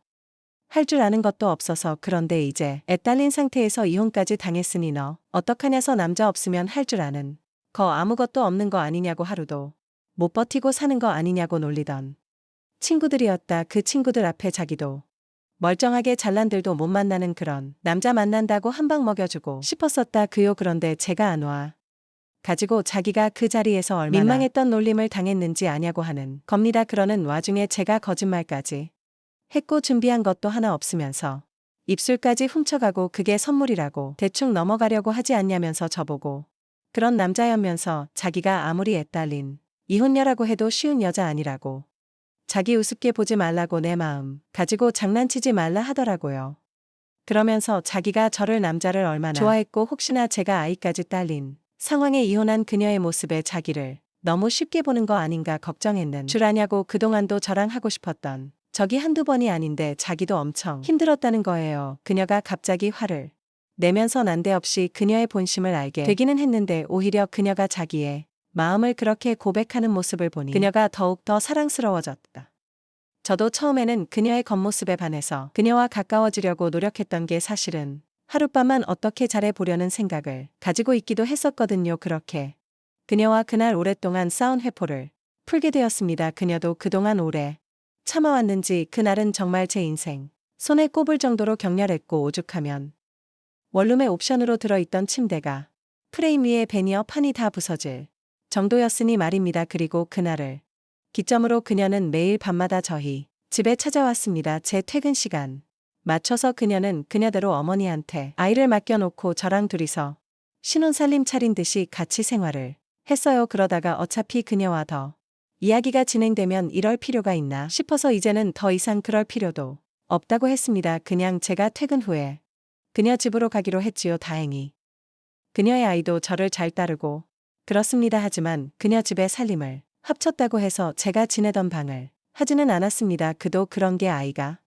할 줄 아는 것도 없어서 그런데 이제 애 딸린 상태에서 이혼까지 당했으니 너 어떡하냐서 남자 없으면 할 줄 아는 거 아무것도 없는 거 아니냐고 하루도 못 버티고 사는 거 아니냐고 놀리던 친구들이었다. 그 친구들 앞에 자기도 멀쩡하게 잘난들도 못 만나는 그런 남자 만난다고 한 방 먹여주고 싶었었다. 그요. 그런데 제가 안 와 가지고 자기가 그 자리에서 얼마나 민망했던 놀림을 당했는지 아냐고 하는 겁니다. 그러는 와중에 제가 거짓말까지 했고 준비한 것도 하나 없으면서 입술까지 훔쳐가고 그게 선물이라고 대충 넘어가려고 하지 않냐면서 저보고 그런 남자였면서 자기가 아무리 애딸린 이혼녀라고 해도 쉬운 여자 아니라고 자기 우습게 보지 말라고 내 마음 가지고 장난치지 말라 하더라고요. 그러면서 자기가 저를 남자를 얼마나 좋아했고 혹시나 제가 아이까지 딸린 상황에 이혼한 그녀의 모습에 자기를 너무 쉽게 보는 거 아닌가 걱정했는 줄 아냐고 그동안도 저랑 하고 싶었던 적이 한두 번이 아닌데 자기도 엄청 힘들었다는 거예요. 그녀가 갑자기 화를 내면서 난데없이 그녀의 본심을 알게 되기는 했는데 오히려 그녀가 자기의 마음을 그렇게 고백하는 모습을 보니 그녀가 더욱 더 사랑스러워졌다. 저도 처음에는 그녀의 겉모습에 반해서 그녀와 가까워지려고 노력했던 게 사실은 하룻밤만 어떻게 잘해보려는 생각을 가지고 있기도 했었거든요. 그렇게 그녀와 그날 오랫동안 쌓은 회포를 풀게 되었습니다. 그녀도 그동안 오래 참아왔는지 그날은 정말 제 인생 손에 꼽을 정도로 격렬했고 오죽하면 원룸의 옵션으로 들어있던 침대가 프레임 위에 베니어 판이 다 부서질 정도였으니 말입니다. 그리고 그날을 기점으로 그녀는 매일 밤마다 저희 집에 찾아왔습니다. 제 퇴근 시간 맞춰서 그녀는 그녀대로 어머니한테 아이를 맡겨놓고 저랑 둘이서 신혼살림 차린 듯이 같이 생활을 했어요. 그러다가 어차피 그녀와 더 이야기가 진행되면 이럴 필요가 있나 싶어서 이제는 더 이상 그럴 필요도 없다고 했습니다. 그냥 제가 퇴근 후에 그녀 집으로 가기로 했지요. 다행히 그녀의 아이도 저를 잘 따르고 그렇습니다. 하지만 그녀 집에 살림을 합쳤다고 해서 제가 지내던 방을 하지는 않았습니다. 그도 그런 게 아이가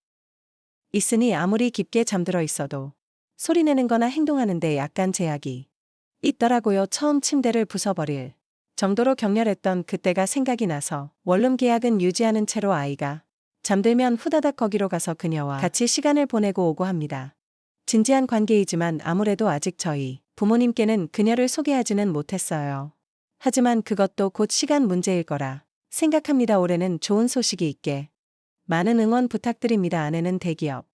있으니 아무리 깊게 잠들어 있어도 소리내는 거나 행동하는데 약간 제약이 있더라고요. 처음 침대를 부숴버릴 정도로 격렬했던 그때가 생각이 나서 원룸 계약은 유지하는 채로 아이가 잠들면 후다닥 거기로 가서 그녀와 같이 시간을 보내고 오고 합니다. 진지한 관계이지만 아무래도 아직 저희 부모님께는 그녀를 소개하지는 못했어요. 하지만 그것도 곧 시간 문제일 거라 생각합니다. 올해는 좋은 소식이 있게 많은 응원 부탁드립니다. 아내는 대기업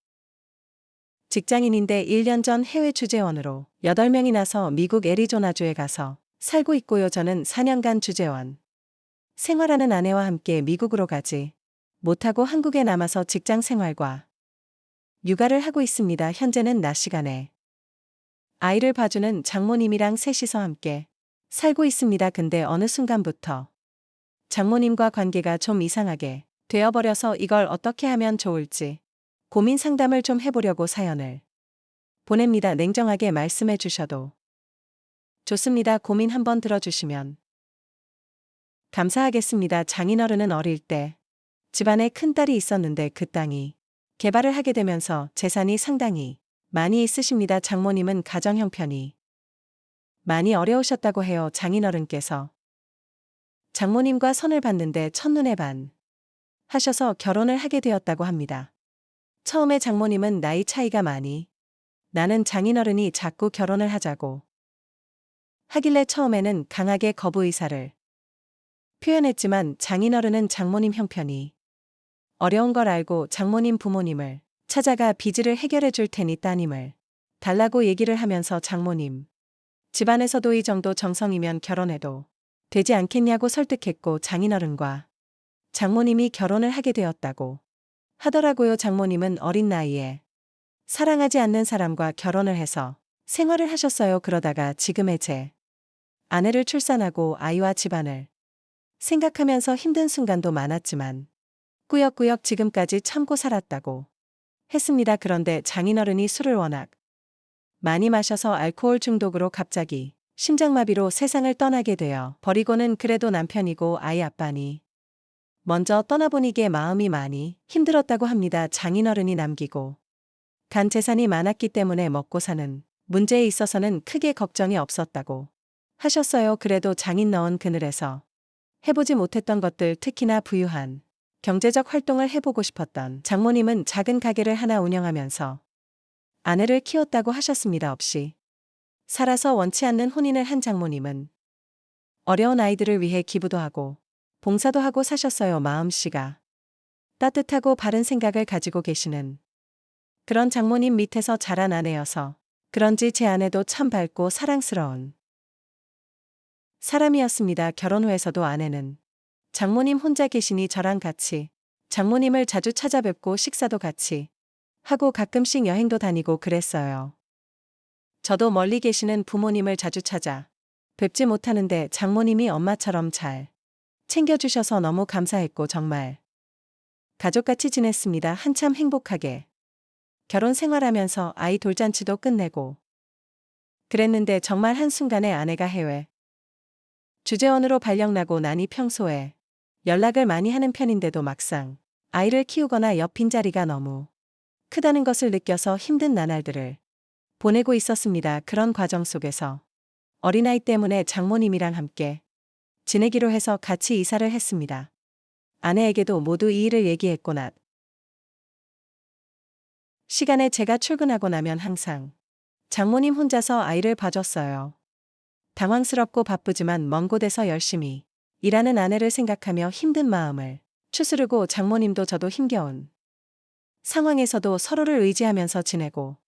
직장인인데 1년 전 해외 주재원으로 8명이 나서 미국 애리조나주에 가서 살고 있고요. 저는 4년간 주재원 생활하는 아내와 함께 미국으로 가지 못하고 한국에 남아서 직장 생활과 육아를 하고 있습니다. 현재는 낮 시간에 아이를 봐주는 장모님이랑 셋이서 함께 살고 있습니다. 근데 어느 순간부터 장모님과 관계가 좀 이상하게 되어버려서 이걸 어떻게 하면 좋을지 고민 상담을 좀 해보려고 사연을 보냅니다. 냉정하게 말씀해 주셔도 좋습니다. 고민 한번 들어주시면 감사하겠습니다. 장인어른은 어릴 때 집안에 큰딸이 있었는데 그 땅이 개발을 하게 되면서 재산이 상당히 많이 있으십니다. 장모님은 가정 형편이 많이 어려우셨다고 해요. 장인어른께서 장모님과 선을 봤는데 첫눈에 반 하셔서 결혼을 하게 되었다고 합니다. 처음에 장모님은 나이 차이가 많이 나는 장인어른이 자꾸 결혼을 하자고 하길래 처음에는 강하게 거부 의사를 표현했지만 장인어른은 장모님 형편이 어려운 걸 알고 장모님 부모님을 찾아가 빚을 해결해 줄 테니 따님을 달라고 얘기를 하면서 장모님 집안에서도 이 정도 정성이면 결혼해도 되지 않겠냐고 설득했고 장인어른과 장모님이 결혼을 하게 되었다고 하더라고요. 장모님은 어린 나이에 사랑하지 않는 사람과 결혼을 해서 생활을 하셨어요. 그러다가 지금의 제 아내를 출산하고 아이와 집안을 생각하면서 힘든 순간도 많았지만 꾸역꾸역 지금까지 참고 살았다고 했습니다. 그런데 장인어른이 술을 워낙 많이 마셔서 알코올 중독으로 갑자기 심장마비로 세상을 떠나게 되어 버리고는 그래도 남편이고 아이 아빠니 먼저 떠나보니 게 마음이 많이 힘들었다고 합니다. 장인어른이 남기고 간 재산이 많았기 때문에 먹고 사는 문제에 있어서는 크게 걱정이 없었다고 하셨어요. 그래도 장인 넣은 그늘에서 해보지 못했던 것들 특히나 부유한 경제적 활동을 해보고 싶었던 장모님은 작은 가게를 하나 운영하면서 아내를 키웠다고 하셨습니다. 없이 살아서 원치 않는 혼인을 한 장모님은 어려운 아이들을 위해 기부도 하고 봉사도 하고 사셨어요. 마음씨가 따뜻하고 바른 생각을 가지고 계시는 그런 장모님 밑에서 자란 아내여서 그런지 제 아내도 참 밝고 사랑스러운 사람이었습니다. 결혼 후에서도 아내는 장모님 혼자 계시니 저랑 같이 장모님을 자주 찾아뵙고 식사도 같이 하고 가끔씩 여행도 다니고 그랬어요. 저도 멀리 계시는 부모님을 자주 찾아 뵙지 못하는데 장모님이 엄마처럼 잘 챙겨주셔서 너무 감사했고 정말 가족같이 지냈습니다. 한참 행복하게. 결혼 생활하면서 아이 돌잔치도 끝내고. 그랬는데 정말 한순간에 아내가 해외 주재원으로 발령나고 나니 평소에 연락을 많이 하는 편인데도 막상 아이를 키우거나 옆 빈자리가 너무 크다는 것을 느껴서 힘든 나날들을 보내고 있었습니다. 그런 과정 속에서 어린아이 때문에 장모님이랑 함께 지내기로 해서 같이 이사를 했습니다. 아내에게도 모두 이 일을 얘기했고 낮 시간에 제가 출근하고 나면 항상 장모님 혼자서 아이를 봐줬어요. 당황스럽고 바쁘지만 먼 곳에서 열심히 일하는 아내를 생각하며 힘든 마음을 추스르고 장모님도 저도 힘겨운 상황에서도 서로를 의지하면서 지내고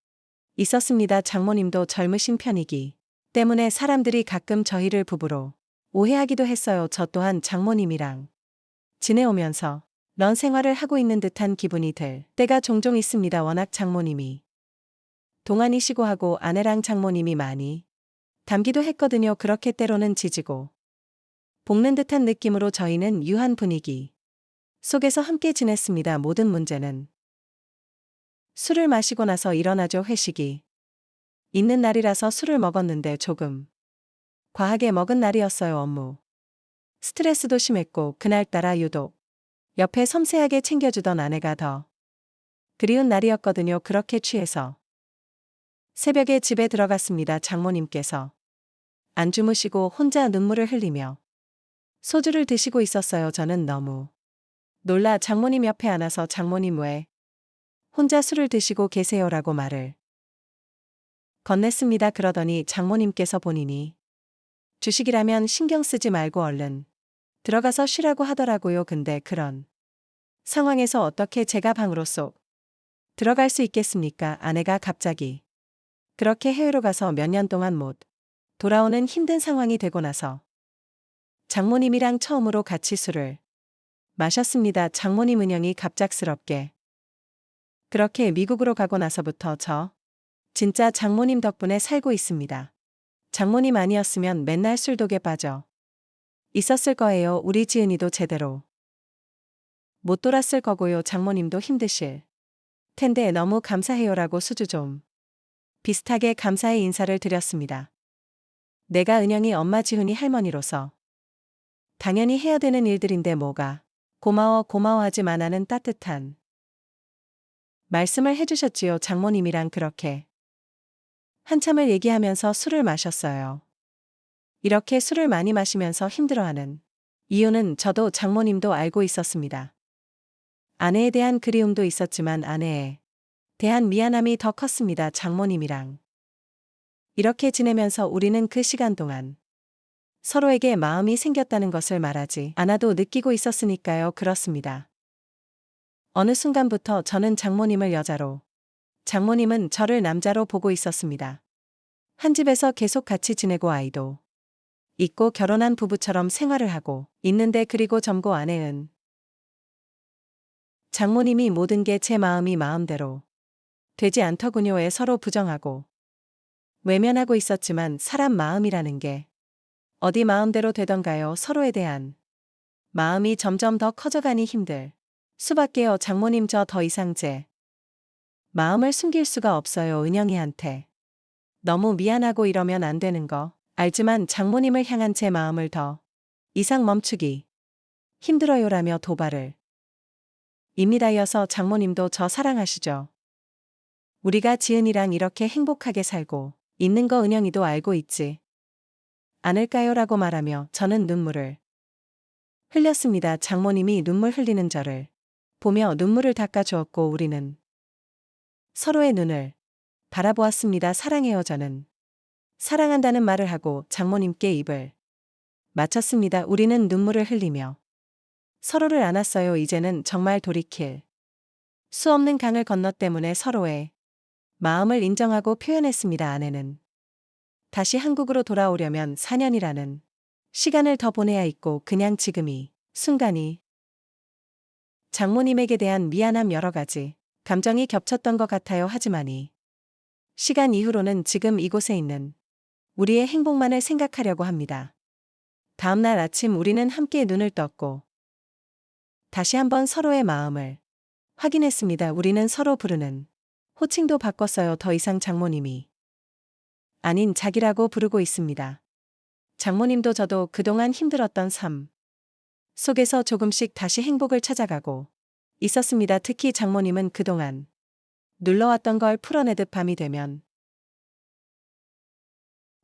있었습니다. 장모님도 젊으신 편이기 때문에 사람들이 가끔 저희를 부부로 오해하기도 했어요. 저 또한 장모님이랑 지내오면서 런 생활을 하고 있는 듯한 기분이 들 때가 종종 있습니다. 워낙 장모님이 동안이시고 하고 아내랑 장모님이 많이 닮기도 했거든요. 그렇게 때로는 지지고 볶는 듯한 느낌으로 저희는 유한 분위기 속에서 함께 지냈습니다. 모든 문제는 술을 마시고 나서 일어나죠. 회식이 있는 날이라서 술을 먹었는데 조금 과하게 먹은 날이었어요. 업무 스트레스도 심했고 그날따라 유독 옆에 섬세하게 챙겨주던 아내가 더 그리운 날이었거든요. 그렇게 취해서 새벽에 집에 들어갔습니다. 장모님께서 안 주무시고 혼자 눈물을 흘리며 소주를 드시고 있었어요. 저는 너무 놀라 장모님 옆에 앉아서 장모님 왜 혼자 술을 드시고 계세요라고 말을 건넸습니다. 그러더니 장모님께서 본인이 주식이라면 신경 쓰지 말고 얼른 들어가서 쉬라고 하더라고요. 근데 그런 상황에서 어떻게 제가 방으로 쏙 들어갈 수 있겠습니까? 아내가 갑자기 그렇게 해외로 가서 몇 년 동안 못 돌아오는 힘든 상황이 되고 나서 장모님이랑 처음으로 같이 술을 마셨습니다. 장모님 은영이 갑작스럽게 그렇게 미국으로 가고 나서부터 저 진짜 장모님 덕분에 살고 있습니다. 장모님 아니었으면 맨날 술독에 빠져 있었을 거예요. 우리 지은이도 제대로 못 돌았을 거고요. 장모님도 힘드실 텐데 너무 감사해요라고 수주 좀 비슷하게 감사의 인사를 드렸습니다. 내가 은영이 엄마 지훈이 할머니로서 당연히 해야 되는 일들인데 뭐가 고마워하지만 하는 따뜻한 말씀을 해주셨지요. 장모님이랑 그렇게 한참을 얘기하면서 술을 마셨어요. 이렇게 술을 많이 마시면서 힘들어하는 이유는 저도 장모님도 알고 있었습니다. 아내에 대한 그리움도 있었지만 아내에 대한 미안함이 더 컸습니다. 장모님이랑 이렇게 지내면서 우리는 그 시간 동안 서로에게 마음이 생겼다는 것을 말하지 않아도 느끼고 있었으니까요. 그렇습니다. 어느 순간부터 저는 장모님을 여자로, 장모님은 저를 남자로 보고 있었습니다. 한 집에서 계속 같이 지내고 아이도 있고 결혼한 부부처럼 생활을 하고 있는데 그리고 점고 아내은 장모님이 모든 게 제 마음이 마음대로 되지 않더군요에 서로 부정하고 외면하고 있었지만 사람 마음이라는 게 어디 마음대로 되던가요? 서로에 대한 마음이 점점 더 커져가니 힘들 수밖에요. 장모님 저 더 이상 제 마음을 숨길 수가 없어요. 은영이한테 너무 미안하고 이러면 안 되는 거 알지만 장모님을 향한 제 마음을 더 이상 멈추기 힘들어요라며 도발을 입니다여서 장모님도 저 사랑하시죠? 우리가 지은이랑 이렇게 행복하게 살고 있는 거 은영이도 알고 있지 않을까요라고 말하며 저는 눈물을 흘렸습니다. 장모님이 눈물 흘리는 저를 보며 눈물을 닦아주었고 우리는 서로의 눈을 바라보았습니다. 사랑해요. 저는 사랑한다는 말을 하고 장모님께 입을 맞췄습니다. 우리는 눈물을 흘리며 서로를 안았어요. 이제는 정말 돌이킬 수 없는 강을 건너 때문에 서로의 마음을 인정하고 표현했습니다. 아내는 다시 한국으로 돌아오려면 4년이라는 시간을 더 보내야 있고 그냥 지금이 순간이 장모님에게 대한 미안함 여러 가지 감정이 겹쳤던 것 같아요. 하지만 이 시간 이후로는 지금 이곳에 있는 우리의 행복만을 생각하려고 합니다. 다음 날 아침 우리는 함께 눈을 떴고 다시 한번 서로의 마음을 확인했습니다. 우리는 서로 부르는 호칭도 바꿨어요. 더 이상 장모님이 아닌 자기라고 부르고 있습니다. 장모님도 저도 그동안 힘들었던 삶 속에서 조금씩 다시 행복을 찾아가고 있었습니다. 특히 장모님은 그동안 눌러왔던 걸 풀어내듯 밤이 되면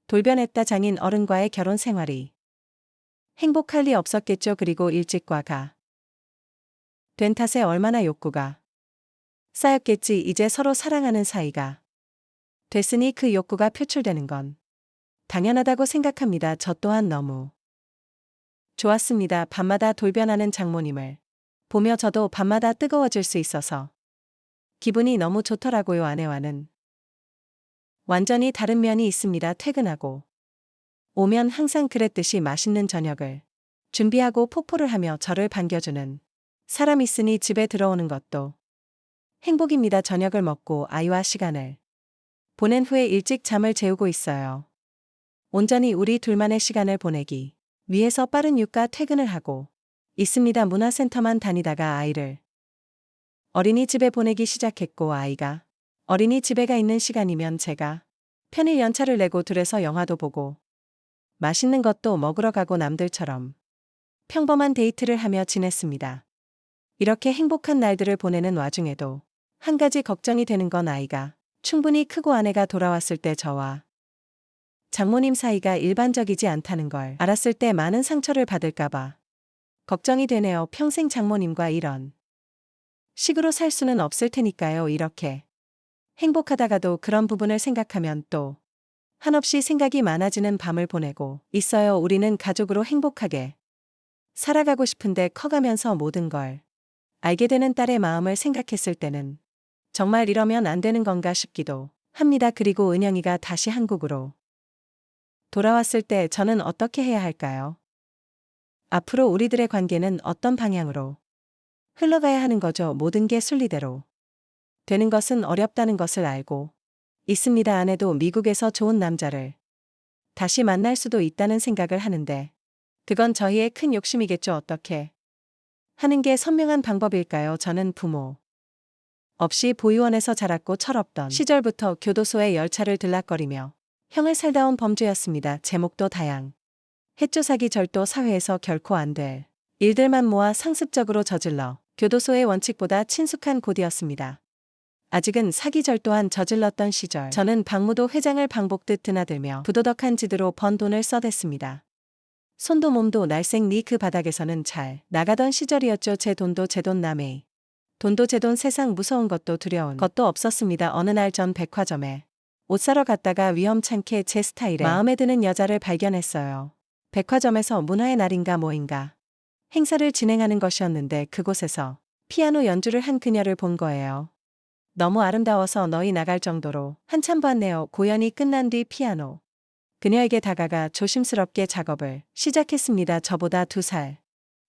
돌변했다. 장인 어른과의 결혼 생활이 행복할 리 없었겠죠. 그리고 일찍과가 된 탓에 얼마나 욕구가 쌓였겠지. 이제 서로 사랑하는 사이가 됐으니 그 욕구가 표출되는 건 당연하다고 생각합니다. 저 또한 너무 좋았습니다. 밤마다 돌변하는 장모님을 보며 저도 밤마다 뜨거워질 수 있어서 기분이 너무 좋더라고요. 아내와는 완전히 다른 면이 있습니다. 퇴근하고 오면 항상 그랬듯이 맛있는 저녁을 준비하고 폭포를 하며 저를 반겨주는 사람 있으니 집에 들어오는 것도 행복입니다. 저녁을 먹고 아이와 시간을 보낸 후에 일찍 잠을 재우고 있어요. 온전히 우리 둘만의 시간을 보내기 위해서 빠른 육가 퇴근을 하고 있습니다. 문화센터만 다니다가 아이를 어린이집에 보내기 시작했고 아이가 어린이집에 있는 시간이면 제가 편히 연차를 내고 둘에서 영화도 보고 맛있는 것도 먹으러 가고 남들처럼 평범한 데이트를 하며 지냈습니다. 이렇게 행복한 날들을 보내는 와중에도 한 가지 걱정이 되는 건 아이가 충분히 크고 아내가 돌아왔을 때 저와 장모님 사이가 일반적이지 않다는 걸 알았을 때 많은 상처를 받을까봐 걱정이 되네요. 평생 장모님과 이런 식으로 살 수는 없을 테니까요. 이렇게 행복하다가도 그런 부분을 생각하면 또 한없이 생각이 많아지는 밤을 보내고 있어요. 우리는 가족으로 행복하게 살아가고 싶은데 커가면서 모든 걸 알게 되는 딸의 마음을 생각했을 때는 정말 이러면 안 되는 건가 싶기도 합니다. 그리고 은영이가 다시 한국으로 돌아왔을 때 저는 어떻게 해야 할까요? 앞으로 우리들의 관계는 어떤 방향으로 흘러가야 하는 거죠. 모든 게 순리대로 되는 것은 어렵다는 것을 알고 있습니다. 아내도 미국에서 좋은 남자를 다시 만날 수도 있다는 생각을 하는데 그건 저희의 큰 욕심이겠죠. 어떻게 하는 게 선명한 방법일까요? 저는 부모 없이 보육원에서 자랐고 철없던 시절부터 교도소에 열차를 들락거리며 형을 살다 온 범죄였습니다. 제목도 다양했죠. 사기, 절도, 사회에서 결코 안 될 일들만 모아 상습적으로 저질러 교도소의 원칙보다 친숙한 곳이었습니다. 아직은 사기, 절도한 저질렀던 시절 저는 박무도 회장을 방복듯 드나들며 부도덕한 짓으로 번 돈을 써댔습니다. 손도 몸도 날쌘니 그 바닥에서는 잘 나가던 시절이었죠. 제 돈도 제 돈, 남의 돈도 제 돈, 세상 무서운 것도 두려운 것도 없었습니다. 어느 날 전 백화점에 옷 사러 갔다가 위험찮게 제 스타일에 마음에 드는 여자를 발견했어요. 백화점에서 문화의 날인가 뭐인가 행사를 진행하는 것이었는데 그곳에서 피아노 연주를 한 그녀를 본 거예요. 너무 아름다워서 너희 나갈 정도로 한참 봤네요. 공연이 끝난 뒤 피아노 그녀에게 다가가 조심스럽게 작업을 시작했습니다. 저보다 2살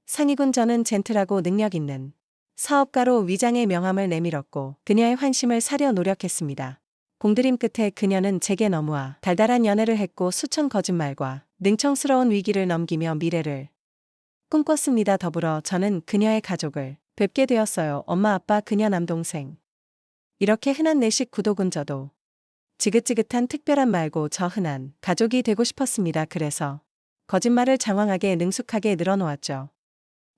상이군. 저는 젠틀하고 능력 있는 사업가로 위장의 명함을 내밀었고 그녀의 환심을 사려 노력했습니다. 공들임 끝에 그녀는 제게 너무나 달달한 연애를 했고 수천 거짓말과 능청스러운 위기를 넘기며 미래를 꿈꿨습니다. 더불어 저는 그녀의 가족을 뵙게 되었어요. 엄마, 아빠, 그녀 남동생. 이렇게 흔한 내식 구독은 저도 지긋지긋한 특별한 말고 저 흔한 가족이 되고 싶었습니다. 그래서 거짓말을 장황하게 능숙하게 늘어놓았죠.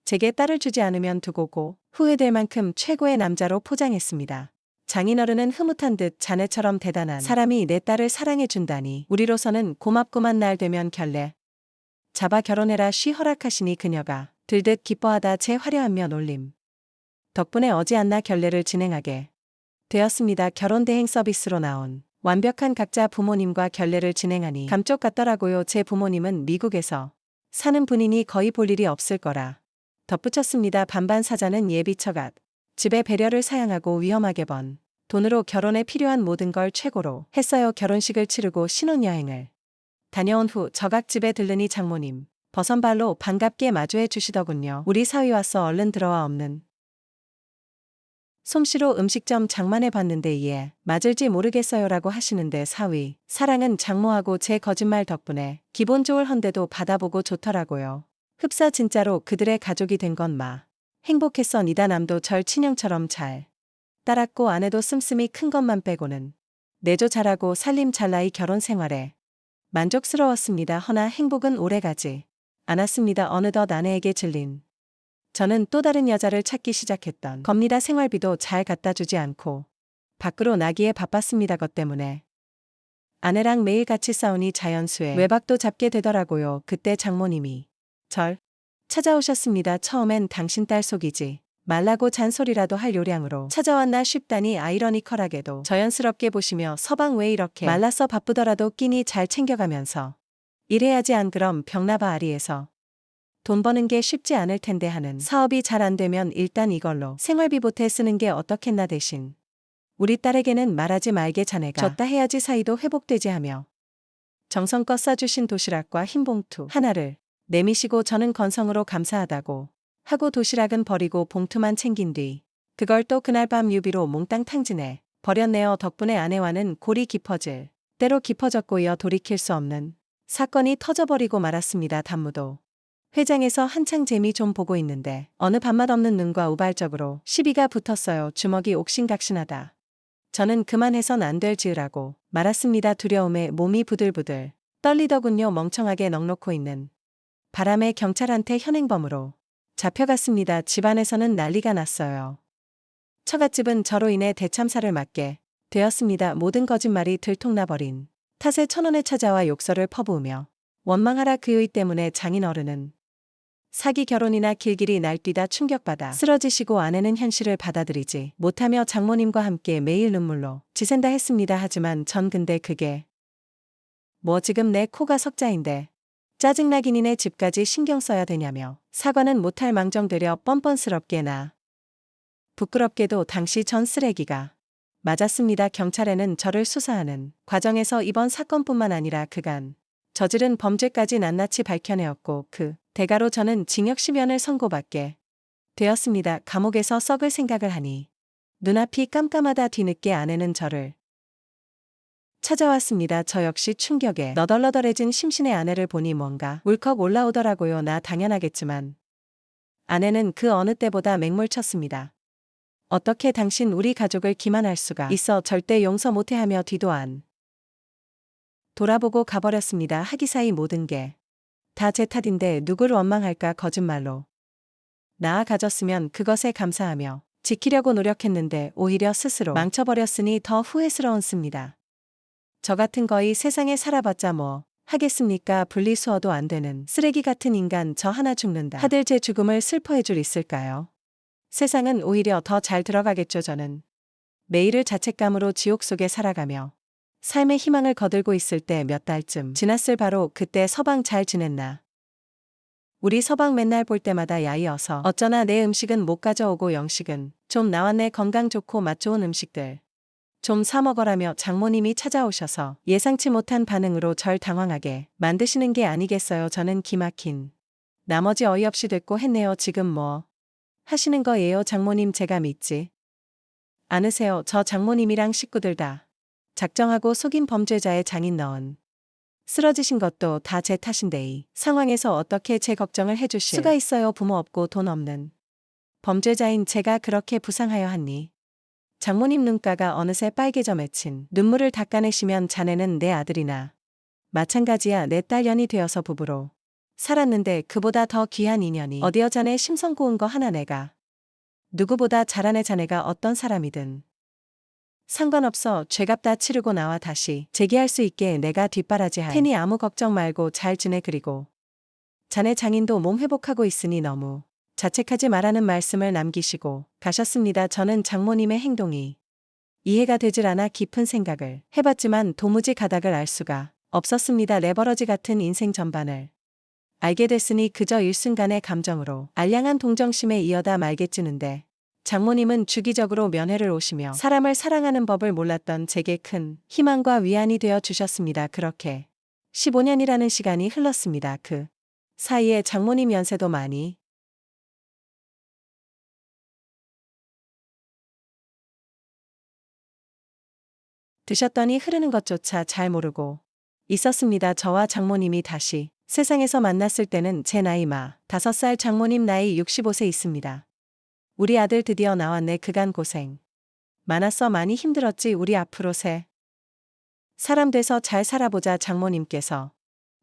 제게 딸을 주지 않으면 두고고 후회될 만큼 최고의 남자로 포장했습니다. 장인어른은 흐뭇한 듯 자네처럼 대단한 사람이 내 딸을 사랑해준다니 우리로서는 고맙고만 날 되면 결례 잡아 결혼해라 쉬 허락하시니 그녀가 들듯 기뻐하다 제 화려하며 놀림 덕분에 어지않나 결례를 진행하게 되었습니다. 결혼 대행 서비스로 나온 완벽한 각자 부모님과 결례를 진행하니 감쪽 같더라고요. 제 부모님은 미국에서 사는 분이니 거의 볼 일이 없을 거라 덧붙였습니다. 반반 사자는 예비처갓 집에 배려를 사양하고 위험하게 번 돈으로 결혼에 필요한 모든 걸 최고로 했어요. 결혼식을 치르고 신혼여행을 다녀온 후 저각집에 들르니 장모님 버선발로 반갑게 마주해 주시더군요. 우리 사위 왔어. 얼른 들어와. 없는 솜씨로 음식점 장만해 봤는데 이에 맞을지 모르겠어요라고 하시는데 사위 사랑은 장모하고 제 거짓말 덕분에 기본 좋을 헌데도 받아보고 좋더라고요. 흡사 진짜로 그들의 가족이 된 건 행복했어. 남도 절 친형처럼 잘 따랐고 아내도 씀씀이 큰 것만 빼고는 내조 잘하고 살림 잘나이 결혼 생활에 만족스러웠습니다. 허나 행복은 오래가지 않았습니다. 어느덧 아내에게 질린 저는 또 다른 여자를 찾기 시작했던 겁니다. 생활비도 잘 갖다 주지 않고 밖으로 나기에 바빴습니다. 것 때문에 아내랑 매일 같이 싸우니 자연스레 외박도 잡게 되더라고요. 그때 장모님이 절 찾아오셨습니다. 처음엔 당신 딸 속이지 말라고 잔소리라도 할 요량으로 찾아왔나 싶다니 아이러니컬하게도 자연스럽게 보시며 서방 왜 이렇게 말라서 바쁘더라도 끼니 잘 챙겨가면서 일해야지 안 그럼 병나봐 아리에서 돈 버는 게 쉽지 않을 텐데 하는 사업이 잘 안 되면 일단 이걸로 생활비 보태 쓰는 게 어떻겠나 대신 우리 딸에게는 말하지 말게 자네가 줬다 해야지 사이도 회복되지 하며 정성껏 싸주신 도시락과 흰 봉투 하나를 내미시고 저는 건성으로 감사하다고 하고 도시락은 버리고 봉투만 챙긴 뒤 그걸 또 그날 밤 유비로 몽땅 탕진해 버렸네요. 덕분에 아내와는 골이 깊어질 때로 깊어졌고요. 돌이킬 수 없는 사건이 터져버리고 말았습니다. 단무도 회장에서 한창 재미 좀 보고 있는데 어느 밤맛 없는 눈과 우발적으로 시비가 붙었어요. 주먹이 옥신각신하다. 저는 그만해선 안 될 지으라고 말았습니다. 두려움에 몸이 부들부들 떨리더군요. 멍청하게 넋놓고 있는 바람에 경찰한테 현행범으로 잡혀갔습니다. 집안에서는 난리가 났어요. 처갓집은 저로 인해 대참사를 맞게 되었습니다. 모든 거짓말이 들통나버린 탓에 천원에 찾아와 욕설을 퍼부으며 원망하라 그의 때문에 장인어른은 사기 결혼이나 길길이 날뛰다 충격받아 쓰러지시고 아내는 현실을 받아들이지 못하며 장모님과 함께 매일 눈물로 지샌다 했습니다. 하지만 전 근데 그게 뭐 지금 내 코가 석자인데 짜증나기니네 집까지 신경 써야 되냐며 사과는 못할 망정되려 뻔뻔스럽게 나 부끄럽게도 당시 전 쓰레기가 맞았습니다. 경찰에는 저를 수사하는 과정에서 이번 사건뿐만 아니라 그간 저지른 범죄까지 낱낱이 밝혀내었고 그 대가로 저는 징역 10년을 선고받게 되었습니다. 감옥에서 썩을 생각을 하니 눈앞이 깜깜하다. 뒤늦게 아내는 저를 찾아왔습니다. 저 역시 충격에 너덜너덜해진 심신의 아내를 보니 뭔가 울컥 올라오더라고요. 나 당연하겠지만 아내는 그 어느 때보다 맹몰쳤습니다. 어떻게 당신 우리 가족을 기만할 수가 있어. 절대 용서 못해 하며 뒤도 안 돌아보고 가버렸습니다. 하기사이 모든 게 다 제 탓인데 누구를 원망할까. 거짓말로 낳아 가졌으면 그것에 감사하며 지키려고 노력했는데 오히려 스스로 망쳐버렸으니 더 후회스러웠습니다. 저 같은 거의 세상에 살아봤자 뭐 하겠습니까. 분리수거도 안 되는 쓰레기 같은 인간 저 하나 죽는다 하들 제 죽음을 슬퍼해 줄 있을까요. 세상은 오히려 더 잘 들어가겠죠. 저는 매일을 자책감으로 지옥 속에 살아가며 삶의 희망을 거들고 있을 때 몇 달쯤 지났을 바로 그때 서방 잘 지냈나. 우리 서방 맨날 볼 때마다 야이어서 어쩌나 내 음식은 못 가져오고 영식은 좀 나왔네. 건강 좋고 맛 좋은 음식들 좀 사 먹어라며 장모님이 찾아오셔서 예상치 못한 반응으로 절 당황하게 만드시는 게 아니겠어요. 저는 기막힌 나머지 어이없이 됐고 했네요. 지금 뭐 하시는 거예요. 장모님 제가 믿지 않으세요. 저 장모님이랑 식구들 다 작정하고 속인 범죄자의 장인 넣은 쓰러지신 것도 다 제 탓인데 이 상황에서 어떻게 제 걱정을 해주실 수가 있어요. 부모 없고 돈 없는 범죄자인 제가 그렇게 부상하여 하니. 장모님 눈가가 어느새 빨개져 맺힌 눈물을 닦아내시면 자네는 내 아들이나 마찬가지야. 내 딸 년이 되어서 부부로 살았는데 그보다 더 귀한 인연이 어디여. 자네 심성 고운 거 하나 내가 누구보다 잘하네. 자네가 어떤 사람이든 상관없어. 죄값 다 치르고 나와 다시 재기할 수 있게 내가 뒷바라지 할 테니 아무 걱정 말고 잘 지내. 그리고 자네 장인도 몸 회복하고 있으니 너무 자책하지 말라는 말씀을 남기시고 가셨습니다. 저는 장모님의 행동이 이해가 되질 않아 깊은 생각을 해봤지만 도무지 가닥을 알 수가 없었습니다. 레버러지 같은 인생 전반을 알게 됐으니 그저 일순간의 감정으로 알량한 동정심에 이어다 말겠지는데 장모님은 주기적으로 면회를 오시며 사람을 사랑하는 법을 몰랐던 제게 큰 희망과 위안이 되어 주셨습니다. 그렇게 15년이라는 시간이 흘렀습니다. 그 사이에 장모님 연세도 많이 드셨더니 흐르는 것조차 잘 모르고 있었습니다. 저와 장모님이 다시 세상에서 만났을 때는 제 나이 5살, 장모님 나이 65세 있습니다. 우리 아들 드디어 나왔네. 그간 고생 많았어. 많이 힘들었지. 우리 앞으로 새 사람 돼서 잘 살아보자. 장모님께서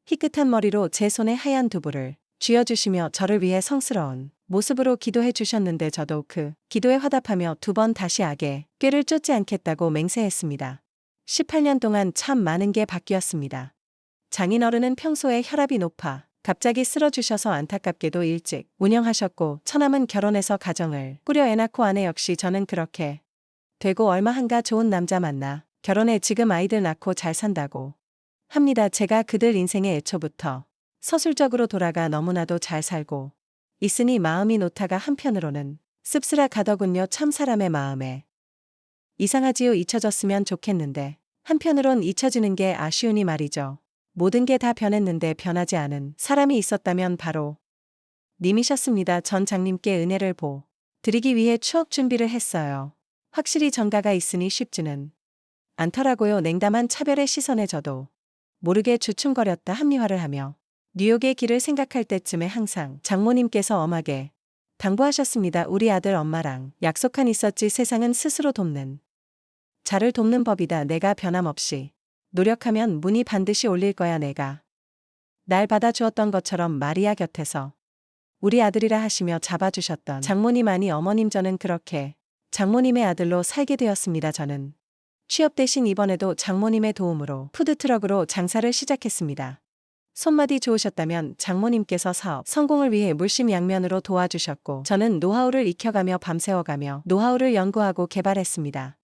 희끗한 머리로 제 손에 하얀 두부를 쥐어주시며 저를 위해 성스러운 모습으로 기도해 주셨는데 저도 그 기도에 화답하며 2번 다시 악의 꾀를 쫓지 않겠다고 맹세했습니다. 18년 동안 참 많은 게 바뀌었습니다. 장인어른은 평소에 혈압이 높아 갑자기 쓰러주셔서 안타깝게도 일찍 운영하셨고 처남은 결혼해서 가정을 꾸려 애 낳고 아내 역시 저는 그렇게 되고 얼마 한가 좋은 남자 만나 결혼해 지금 아이들 낳고 잘 산다고 합니다. 제가 그들 인생의 애초부터 서술적으로 돌아가 너무나도 잘 살고 있으니 마음이 놓다가 한편으로는 씁쓸하 가더군요. 참 사람의 마음에 이상하지요. 잊혀졌으면 좋겠는데 한편으론 잊혀지는 게 아쉬우니 말이죠. 모든 게 다 변했는데 변하지 않은 사람이 있었다면 바로 님이셨습니다. 전 장님께 은혜를 드리기 위해 추억 준비를 했어요. 확실히 전가가 있으니 쉽지는 않더라고요. 냉담한 차별의 시선에 저도 모르게 주춤거렸다 합리화를 하며 뉴욕의 길을 생각할 때쯤에 항상 장모님께서 엄하게 당부하셨습니다. 우리 아들 엄마랑 약속 한 있었지. 세상은 스스로 돕는 자를 돕는 법이다. 내가 변함없이 노력하면 문이 반드시 올릴 거야. 내가 날 받아주었던 것처럼 마리아 곁에서 우리 아들이라 하시며 잡아주셨던 장모님 아니 어머님. 저는 그렇게 장모님의 아들로 살게 되었습니다. 저는 취업 대신 이번에도 장모님의 도움으로 푸드트럭으로 장사를 시작했습니다. 손맛이 좋으셨다면 장모님께서 사업 성공을 위해 물심양면으로 도와주셨고 저는 노하우를 익혀가며 밤새워가며 노하우를 연구하고 개발했습니다.